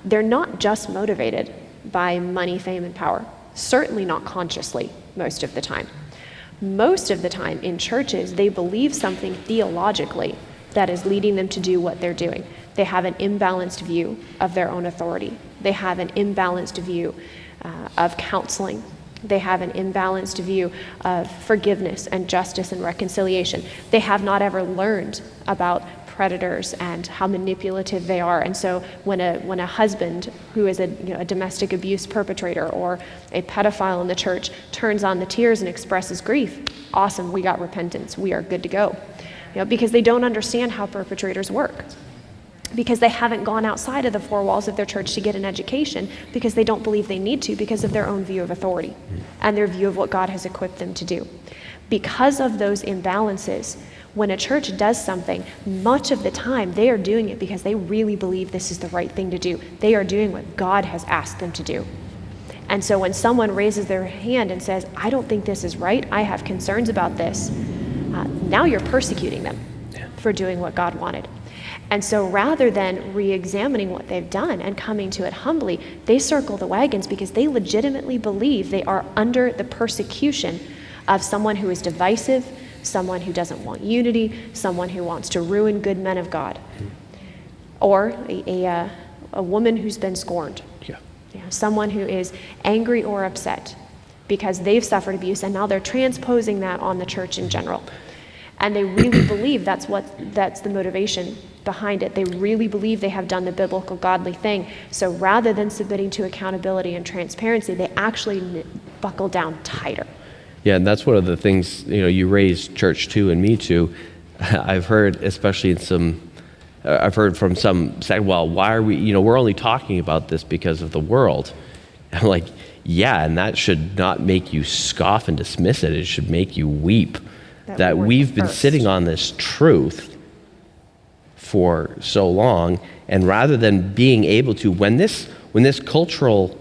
they're not just motivated by money, fame, and power. Certainly not consciously most of the time. Most of the time in churches, they believe something theologically that is leading them to do what they're doing. They have an imbalanced view of their own authority. They have an imbalanced view of counseling. They have an imbalanced view of forgiveness and justice and reconciliation. They have not ever learned about predators and how manipulative they are. And so when a husband who is a domestic abuse perpetrator or a pedophile in the church turns on the tears and expresses grief, awesome, we got repentance, we are good to go. Because they don't understand how perpetrators work. Because they haven't gone outside of the four walls of their church to get an education, because they don't believe they need to, because of their own view of authority and their view of what God has equipped them to do. Because of those imbalances, when a church does something, much of the time they are doing it because they really believe this is the right thing to do. They are doing what God has asked them to do. And so when someone raises their hand and says, I don't think this is right, I have concerns about this, now you're persecuting them for doing what God wanted. And so rather than re-examining what they've done and coming to it humbly, they circle the wagons because they legitimately believe they are under the persecution of someone who is divisive, someone who doesn't want unity, someone who wants to ruin good men of God, or a woman who's been scorned, someone who is angry or upset because they've suffered abuse, and now they're transposing that on the church in general. And they really believe that's the motivation behind it. They really believe they have done the biblical, godly thing. So rather than submitting to accountability and transparency, they actually buckle down tighter. Yeah, and that's one of the things, you raised church to and me to. I've heard, especially I've heard from some say, well, why are we, we're only talking about this because of the world. I'm like, yeah, and that should not make you scoff and dismiss it. It should make you weep that we've been sitting on this truth for so long, and rather than being able to, when this cultural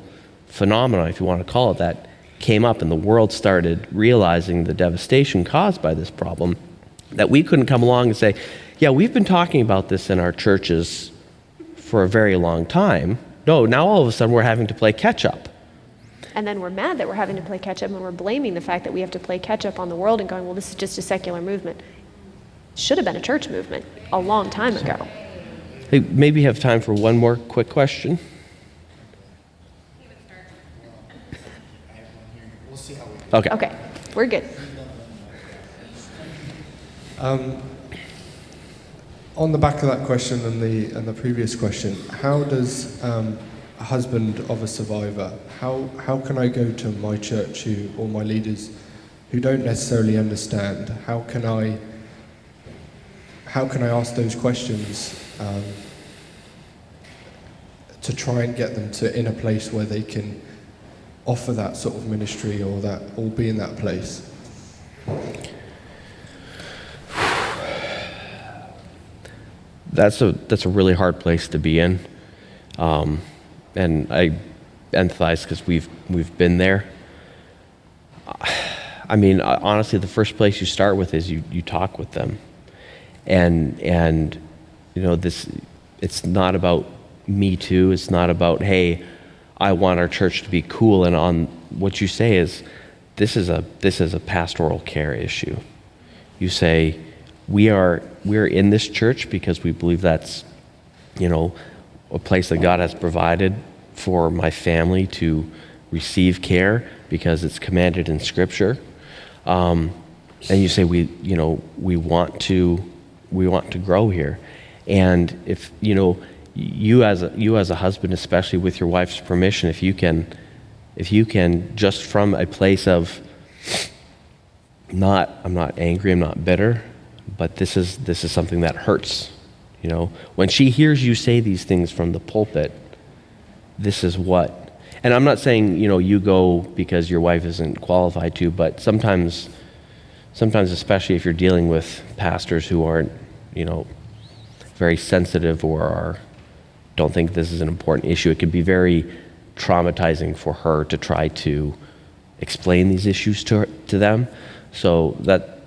phenomenon, if you want to call it that, came up and the world started realizing the devastation caused by this problem, that we couldn't come along and say, yeah, we've been talking about this in our churches for a very long time. No, now all of a sudden we're having to play catch up. And then we're mad that we're having to play catch up, and we're blaming the fact that we have to play catch up on the world and going, well, this is just a secular movement. Should have been a church movement a long time ago. Hey, maybe have time for one more quick question. Okay. Okay, we're good. On the back of that question and the previous question, how does a husband of a survivor, how can I go to my church or my leaders who don't necessarily understand? How can I ask those questions to try and get them in a place where they can offer that sort of ministry or be in that place? That's a really hard place to be in, and I empathize because we've been there. I mean, honestly, the first place you start with is you talk with them, and you know, it's not about me too. It's not about, hey, I want our church to be cool. And on what you say is, this is a pastoral care issue. You say, we're in this church because we believe that's, you know, a place that God has provided for my family to receive care because it's commanded in Scripture. And you say, we want to grow here. And if, you know, you as a husband, especially with your wife's permission, if you can just from a place of I'm not angry, I'm not bitter, but this is something that hurts. You know, when she hears you say these things from the pulpit, this is what. And I'm not saying, you know, you go because your wife isn't qualified to, but sometimes, especially if you're dealing with pastors who aren't, you know, very sensitive or don't think this is an important issue, it can be very traumatizing for her to try to explain these issues to them. So that,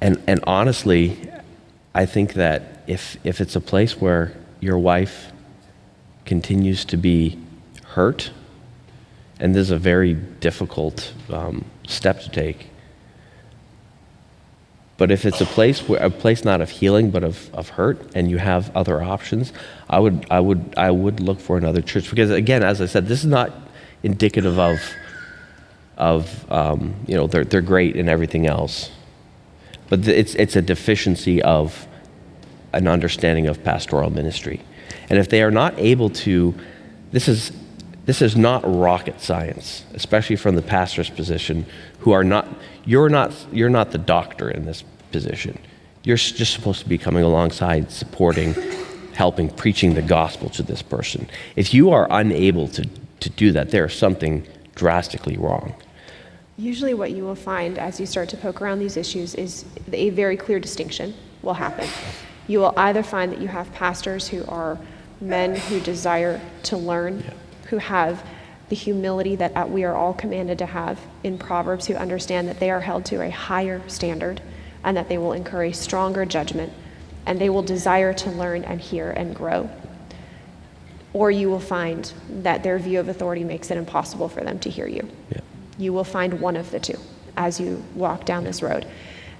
and honestly, I think that if it's a place where your wife continues to be hurt, and this is a very difficult step to take, but if it's a place not of healing but of hurt, and you have other options, I would look for another church, because again, as I said, this is not indicative of you know, they're great in everything else, but it's a deficiency of an understanding of pastoral ministry. And if they are not able to, this is not rocket science, especially from the pastor's position, who are not, you're not the doctor in this position. You're just supposed to be coming alongside, supporting, helping, preaching the gospel to this person. If you are unable to do that, there's something drastically wrong. Usually what you will find as you start to poke around these issues is a very clear distinction will happen. You will either find that you have pastors who are men who desire to learn, who have the humility that we are all commanded to have in Proverbs, who understand that they are held to a higher standard and that they will incur a stronger judgment, and they will desire to learn and hear and grow. Or you will find that their view of authority makes it impossible for them to hear you. Yeah. You will find one of the two as you walk down this road.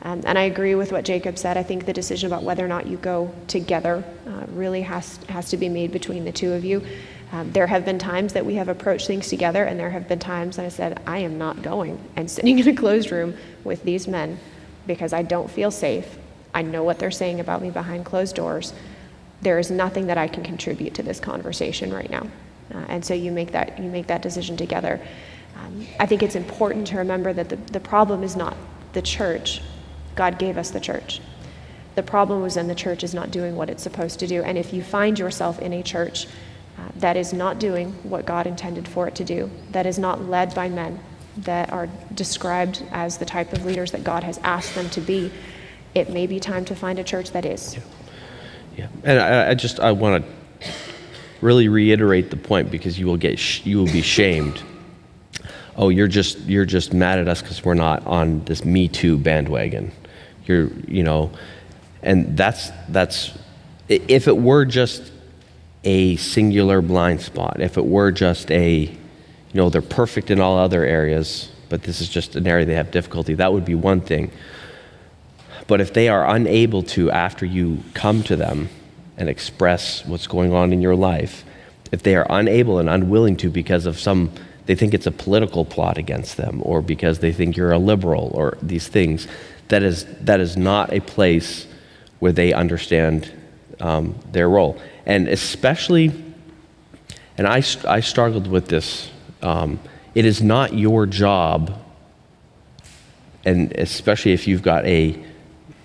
And I agree with what Jacob said. I think the decision about whether or not you go together really has to be made between the two of you. There have been times that we have approached things together, and there have been times that I said, I am not going and sitting in a closed room with these men because I don't feel safe. I know what they're saying about me behind closed doors. There is nothing that I can contribute to this conversation right now. And so you make that decision together. I think it's important to remember that the problem is not the church. God gave us the church. The problem was then the church is not doing what it's supposed to do. And if you find yourself in a church that is not doing what God intended for it to do, that is not led by men that are described as the type of leaders that God has asked them to be, it may be time to find a church that is. Yeah. And I want to really reiterate the point, because you will be shamed. Oh, you're just mad at us because we're not on this Me Too bandwagon. And that's if it were just a singular blind spot, if it were just they're perfect in all other areas, but this is just an area they have difficulty, that would be one thing. But if they are unable to, after you come to them and express what's going on in your life, if they are unable and unwilling to because of they think it's a political plot against them, or because they think you're a liberal, or these things, that is not a place where they understand their role. And especially, and I struggled with this, it is not your job, and especially if you've got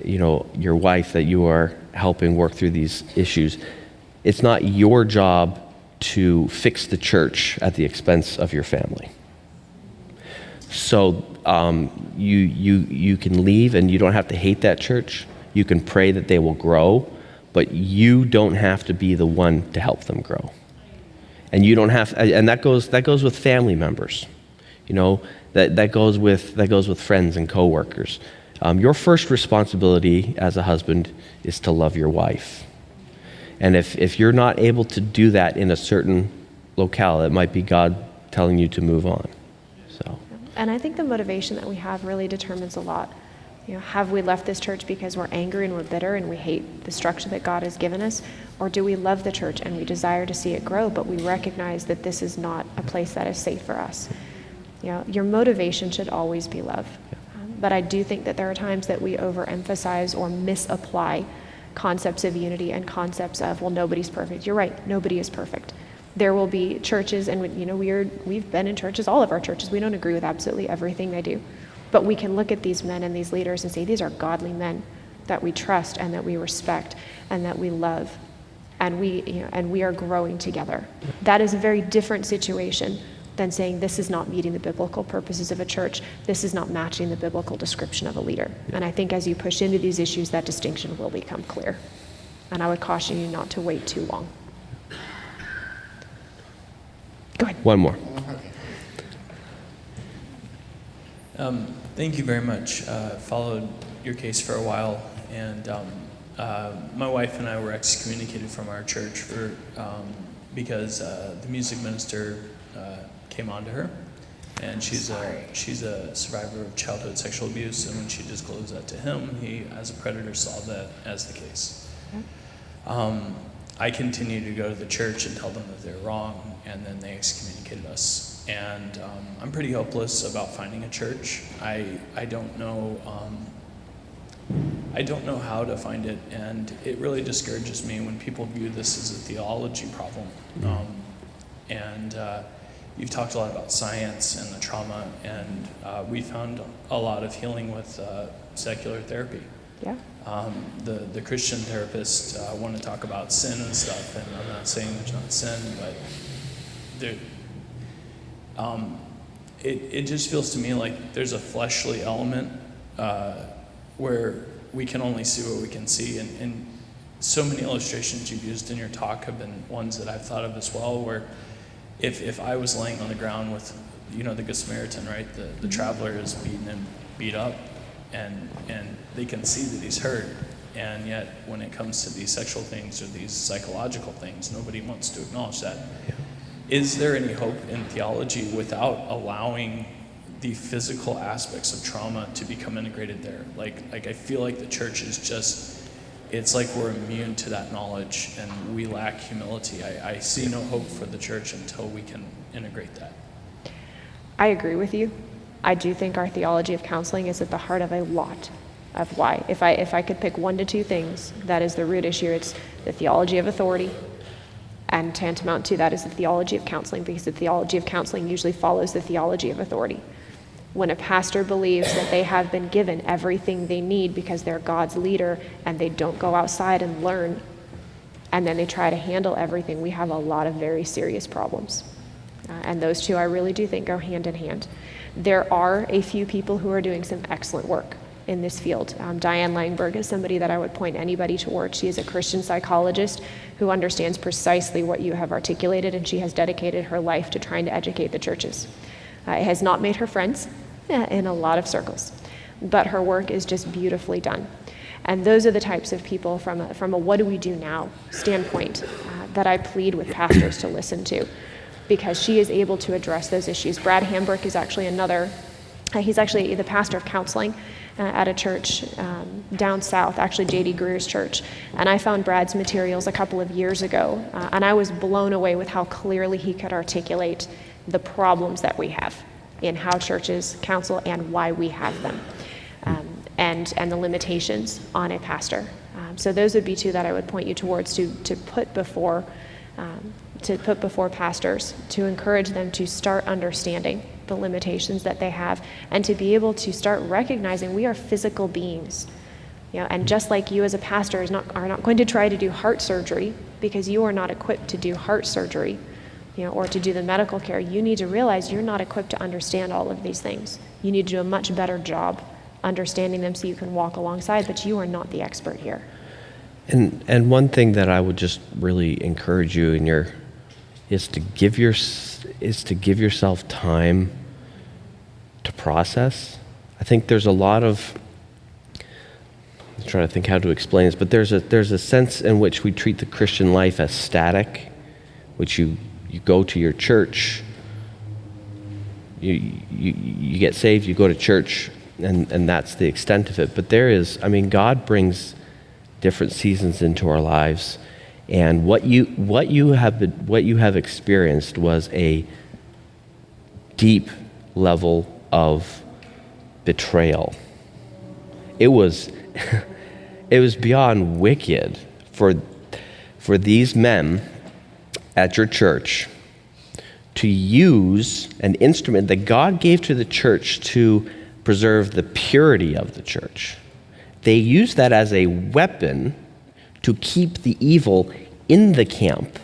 your wife that you are helping work through these issues, it's not your job to fix the church at the expense of your family. So you can leave, and you don't have to hate that church. You can pray that they will grow, but you don't have to be the one to help them grow. And you don't have, and that goes with family members. That goes with friends and coworkers. Your first responsibility as a husband is to love your wife. And if you're not able to do that in a certain locale, it might be God telling you to move on. So. And I think the motivation that we have really determines a lot. Have we left this church because we're angry and we're bitter and we hate the structure that God has given us? Or do we love the church and we desire to see it grow, but we recognize that this is not a place that is safe for us? Your motivation should always be love. But I do think that there are times that we overemphasize or misapply concepts of unity and concepts of, well, nobody's perfect. You're right, nobody is perfect. There will be churches, and we've been in churches, all of our churches, we don't agree with absolutely everything they do. But we can look at these men and these leaders and say, these are godly men that we trust and that we respect and that we love, and we are growing together. That is a very different situation than saying this is not meeting the biblical purposes of a church, this is not matching the biblical description of a leader. And I think as you push into these issues, that distinction will become clear. And I would caution you not to wait too long. Go ahead. One more. Thank you very much. Followed your case for a while, and my wife and I were excommunicated from our church because the music minister came on to her, and she's a survivor of childhood sexual abuse, and when she disclosed that to him, he, as a predator, saw that as the case. I continued to go to the church and tell them that they're wrong, and then they excommunicated us. And I'm pretty hopeless about finding a church. I don't know how to find it, and it really discourages me when people view this as a theology problem. You've talked a lot about science and the trauma, and we found a lot of healing with secular therapy. Yeah. The Christian therapists want to talk about sin and stuff, and I'm not saying there's not sin, but it just feels to me like there's a fleshly element where we can only see what we can see, and so many illustrations you've used in your talk have been ones that I've thought of as well, where if I was laying on the ground with, the Good Samaritan, right, the traveler is beaten and beat up, and they can see that he's hurt, and yet when it comes to these sexual things or these psychological things, nobody wants to acknowledge that. Yeah. Is there any hope in theology without allowing the physical aspects of trauma to become integrated there? Like I feel like the church is just, it's like we're immune to that knowledge and we lack humility. I see no hope for the church until we can integrate that. I agree with you. I do think our theology of counseling is at the heart of a lot of why. If I could pick 1 to 2 things, that is the root issue. It's the theology of authority, and tantamount to that is the theology of counseling, because the theology of counseling usually follows the theology of authority. When a pastor believes that they have been given everything they need because they're God's leader and they don't go outside and learn, and then they try to handle everything, we have a lot of very serious problems. And those two I really do think go hand in hand. There are a few people who are doing some excellent work. in this field. Diane Langberg is somebody that I would point anybody towards. She is a Christian psychologist who understands precisely what you have articulated, and she has dedicated her life to trying to educate the churches. It has not made her friends in a lot of circles, but her work is just beautifully done. And those are the types of people from a what do we do now standpoint that I plead with pastors to listen to, because she is able to address those issues. Brad Hambrick is actually he's actually the pastor of counseling at a church down south, actually J.D. Greer's church. And I found Brad's materials a couple of years ago, and I was blown away with how clearly he could articulate the problems that we have in how churches counsel and why we have them, and the limitations on a pastor. So those would be two that I would point you towards to put before pastors, to encourage them to start understanding the limitations that they have, and to be able to start recognizing we are physical beings. And just like you as a pastor are not going to try to do heart surgery because you are not equipped to do heart surgery, or to do the medical care, you need to realize you're not equipped to understand all of these things. You need to do a much better job understanding them so you can walk alongside, but you are not the expert here. And one thing that I would just really encourage you is to give yourself time to process. I think there's a lot of, I'm trying to think how to explain this, but there's a sense in which we treat the Christian life as static, which you go to your church, you get saved, you go to church, and that's the extent of it. But God brings different seasons into our lives, and what you have experienced was a deep level of betrayal. It was beyond wicked for these men at your church to use an instrument that God gave to the church to preserve the purity of the church. They used that as a weapon to keep the evil in the camp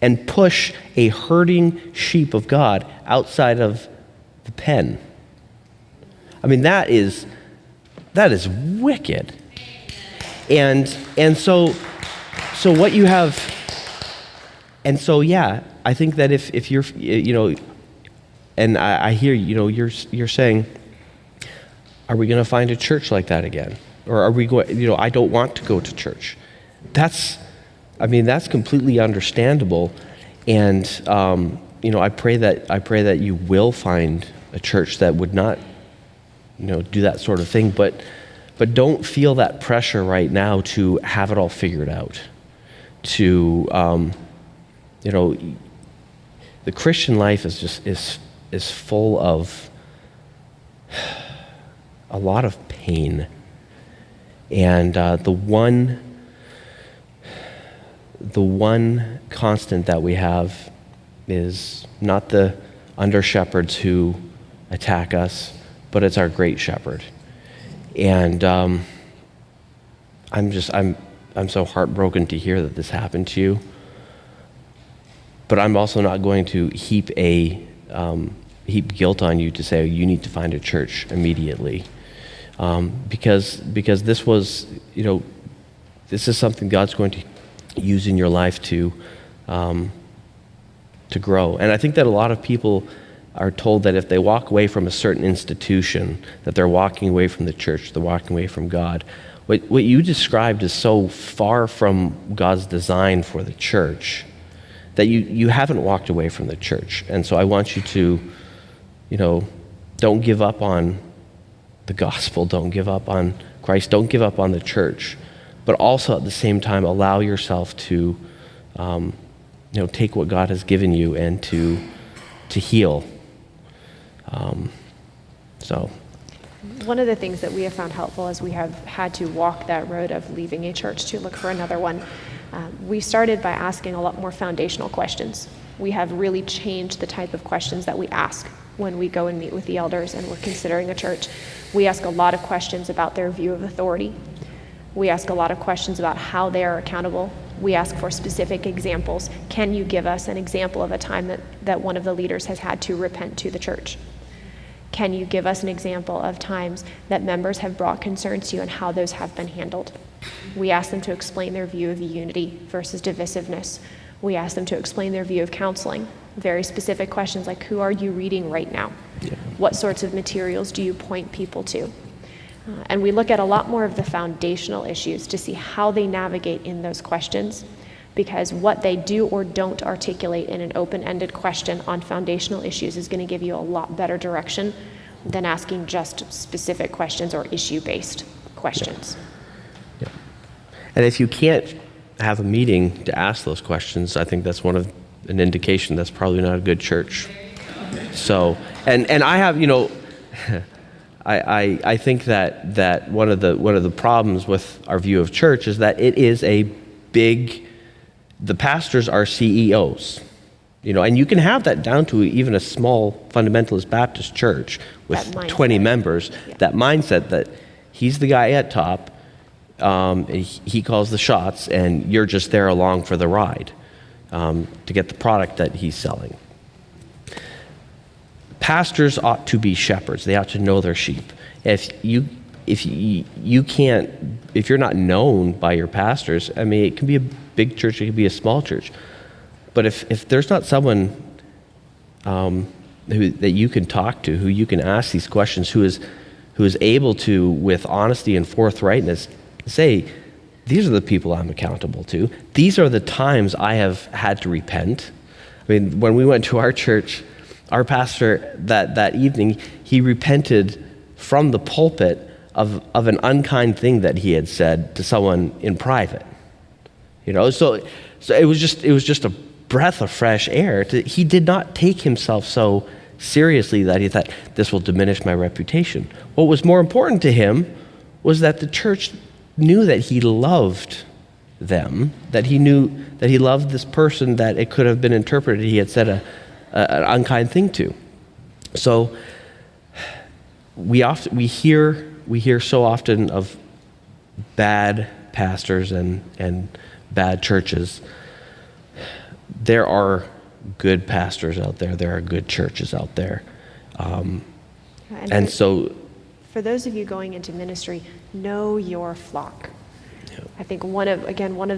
and push a hurting sheep of God outside of the pen. That is wicked. And so what you have. And so, I think that if you're, and I hear, you're saying, are we going to find a church like that again? Or are we going, I don't want to go to church. That's completely understandable. And, I pray that you will find a church that would not, do that sort of thing. But don't feel that pressure right now to have it all figured out. The Christian life is full of a lot of pain, and the one constant that we have is not the under shepherds who attack us, but it's our great shepherd. And I'm so heartbroken to hear that this happened to you. But I'm also not going to heap guilt on you to say you need to find a church immediately, because this was, this is something God's going to use in your life to grow. And I think that a lot of people are told that if they walk away from a certain institution, that they're walking away from the church, they're walking away from God. What you described is so far from God's design for the church that you haven't walked away from the church. And so I want you to, don't give up on the gospel, don't give up on Christ, don't give up on the church, but also at the same time allow yourself to, take what God has given you and to heal. One of the things that we have found helpful as we have had to walk that road of leaving a church to look for another one, we started by asking a lot more foundational questions. We have really changed the type of questions that we ask when we go and meet with the elders and we're considering a church. We ask a lot of questions about their view of authority. We ask a lot of questions about how they are accountable. We ask for specific examples. Can you give us an example of a time that one of the leaders has had to repent to the church? Can you give us an example of times that members have brought concerns to you and how those have been handled? We ask them to explain their view of unity versus divisiveness. We ask them to explain their view of counseling. Very specific questions like, who are you reading right now? Yeah. What sorts of materials do you point people to? And we look at a lot more of the foundational issues to see how they navigate in those questions, because what they do or don't articulate in an open-ended question on foundational issues is going to give you a lot better direction than asking just specific questions or issue-based questions. Yeah. And if you can't have a meeting to ask those questions, I think that's an indication that's probably not a good church. So, and I have, I think that one of the problems with our view of church is that it is the pastors are CEOs, and you can have that down to even a small fundamentalist Baptist church with 20 members, that mindset that he's the guy at top, he calls the shots, and you're just there along for the ride to get the product that he's selling. Pastors ought to be shepherds. They ought to know their sheep. If you're not known by your pastors, I mean, it can be a big church, it can be a small church. But if there's not someone that you can talk to, who you can ask these questions, who is able to, with honesty and forthrightness, say, these are the people I'm accountable to. These are the times I have had to repent. I mean, when we went to our church, our pastor that evening, he repented from the pulpit of an unkind thing that he had said to someone in private. So it was just a breath of fresh air. He did not take himself so seriously that he thought, this will diminish my reputation. What was more important to him was that the church knew that he loved them, that he knew that he loved this person that it could have been interpreted he had said an unkind thing to. So we hear so often of bad pastors and bad churches. There are good pastors out there. There are good churches out there. So for those of you going into ministry, know your flock. I think one of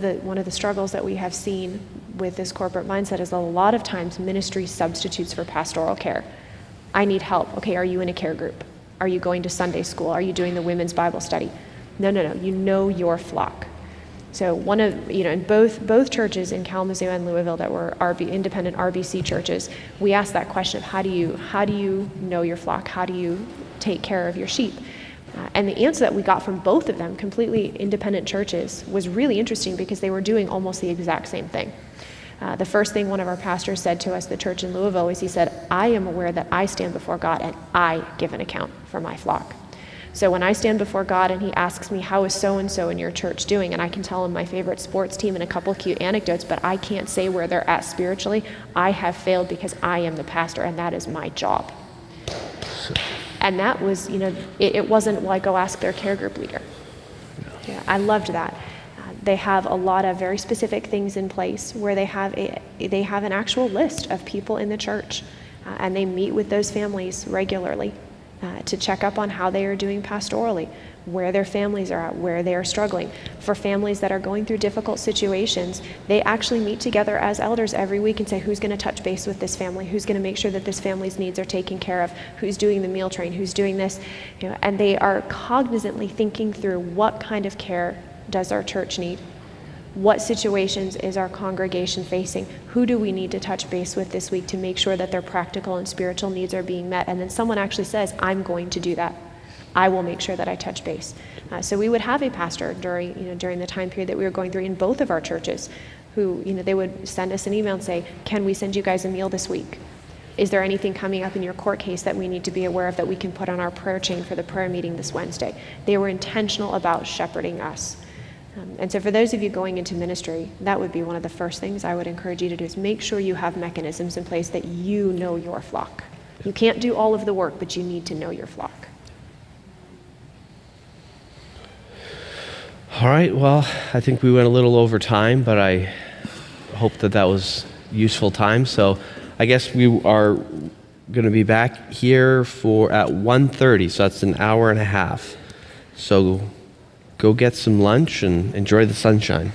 the struggles that we have seen with this corporate mindset is a lot of times ministry substitutes for pastoral care. I need help. Okay, are you in a care group? Are you going to Sunday school? Are you doing the women's Bible study? No. You know your flock. So in both churches in Kalamazoo and Louisville that were independent RBC churches, we asked that question of how do you know your flock? How do you take care of your sheep? And the answer that we got from both of them, completely independent churches, was really interesting because they were doing almost the exact same thing. The first thing one of our pastors said to us, the church in Louisville, was he said, I am aware that I stand before God and I give an account for my flock. So when I stand before God and he asks me, how is so-and-so in your church doing? And I can tell him my favorite sports team and a couple cute anecdotes, but I can't say where they're at spiritually. I have failed because I am the pastor and that is my job. And that was, it wasn't, well, I go ask their care group leader. Yeah, I loved that. They have a lot of very specific things in place where they have an actual list of people in the church, and they meet with those families regularly to check up on how they are doing pastorally, where their families are at, where they are struggling. For families that are going through difficult situations, they actually meet together as elders every week and say, who's going to touch base with this family? Who's going to make sure that this family's needs are taken care of? Who's doing the meal train? Who's doing this? And they are cognizantly thinking through, what kind of care does our church need? What situations is our congregation facing? Who do we need to touch base with this week to make sure that their practical and spiritual needs are being met? And then someone actually says, I'm going to do that. I will make sure that I touch base. So we would have a pastor during the time period that we were going through in both of our churches who, they would send us an email and say, can we send you guys a meal this week? Is there anything coming up in your court case that we need to be aware of that we can put on our prayer chain for the prayer meeting this Wednesday? They were intentional about shepherding us. And so for those of you going into ministry, that would be one of the first things I would encourage you to do, is make sure you have mechanisms in place that you know your flock. You can't do all of the work, but you need to know your flock. All right, well, I think we went a little over time, but I hope that was useful time. So I guess we are going to be back here at 1:30, so that's an hour and a half. So go get some lunch and enjoy the sunshine.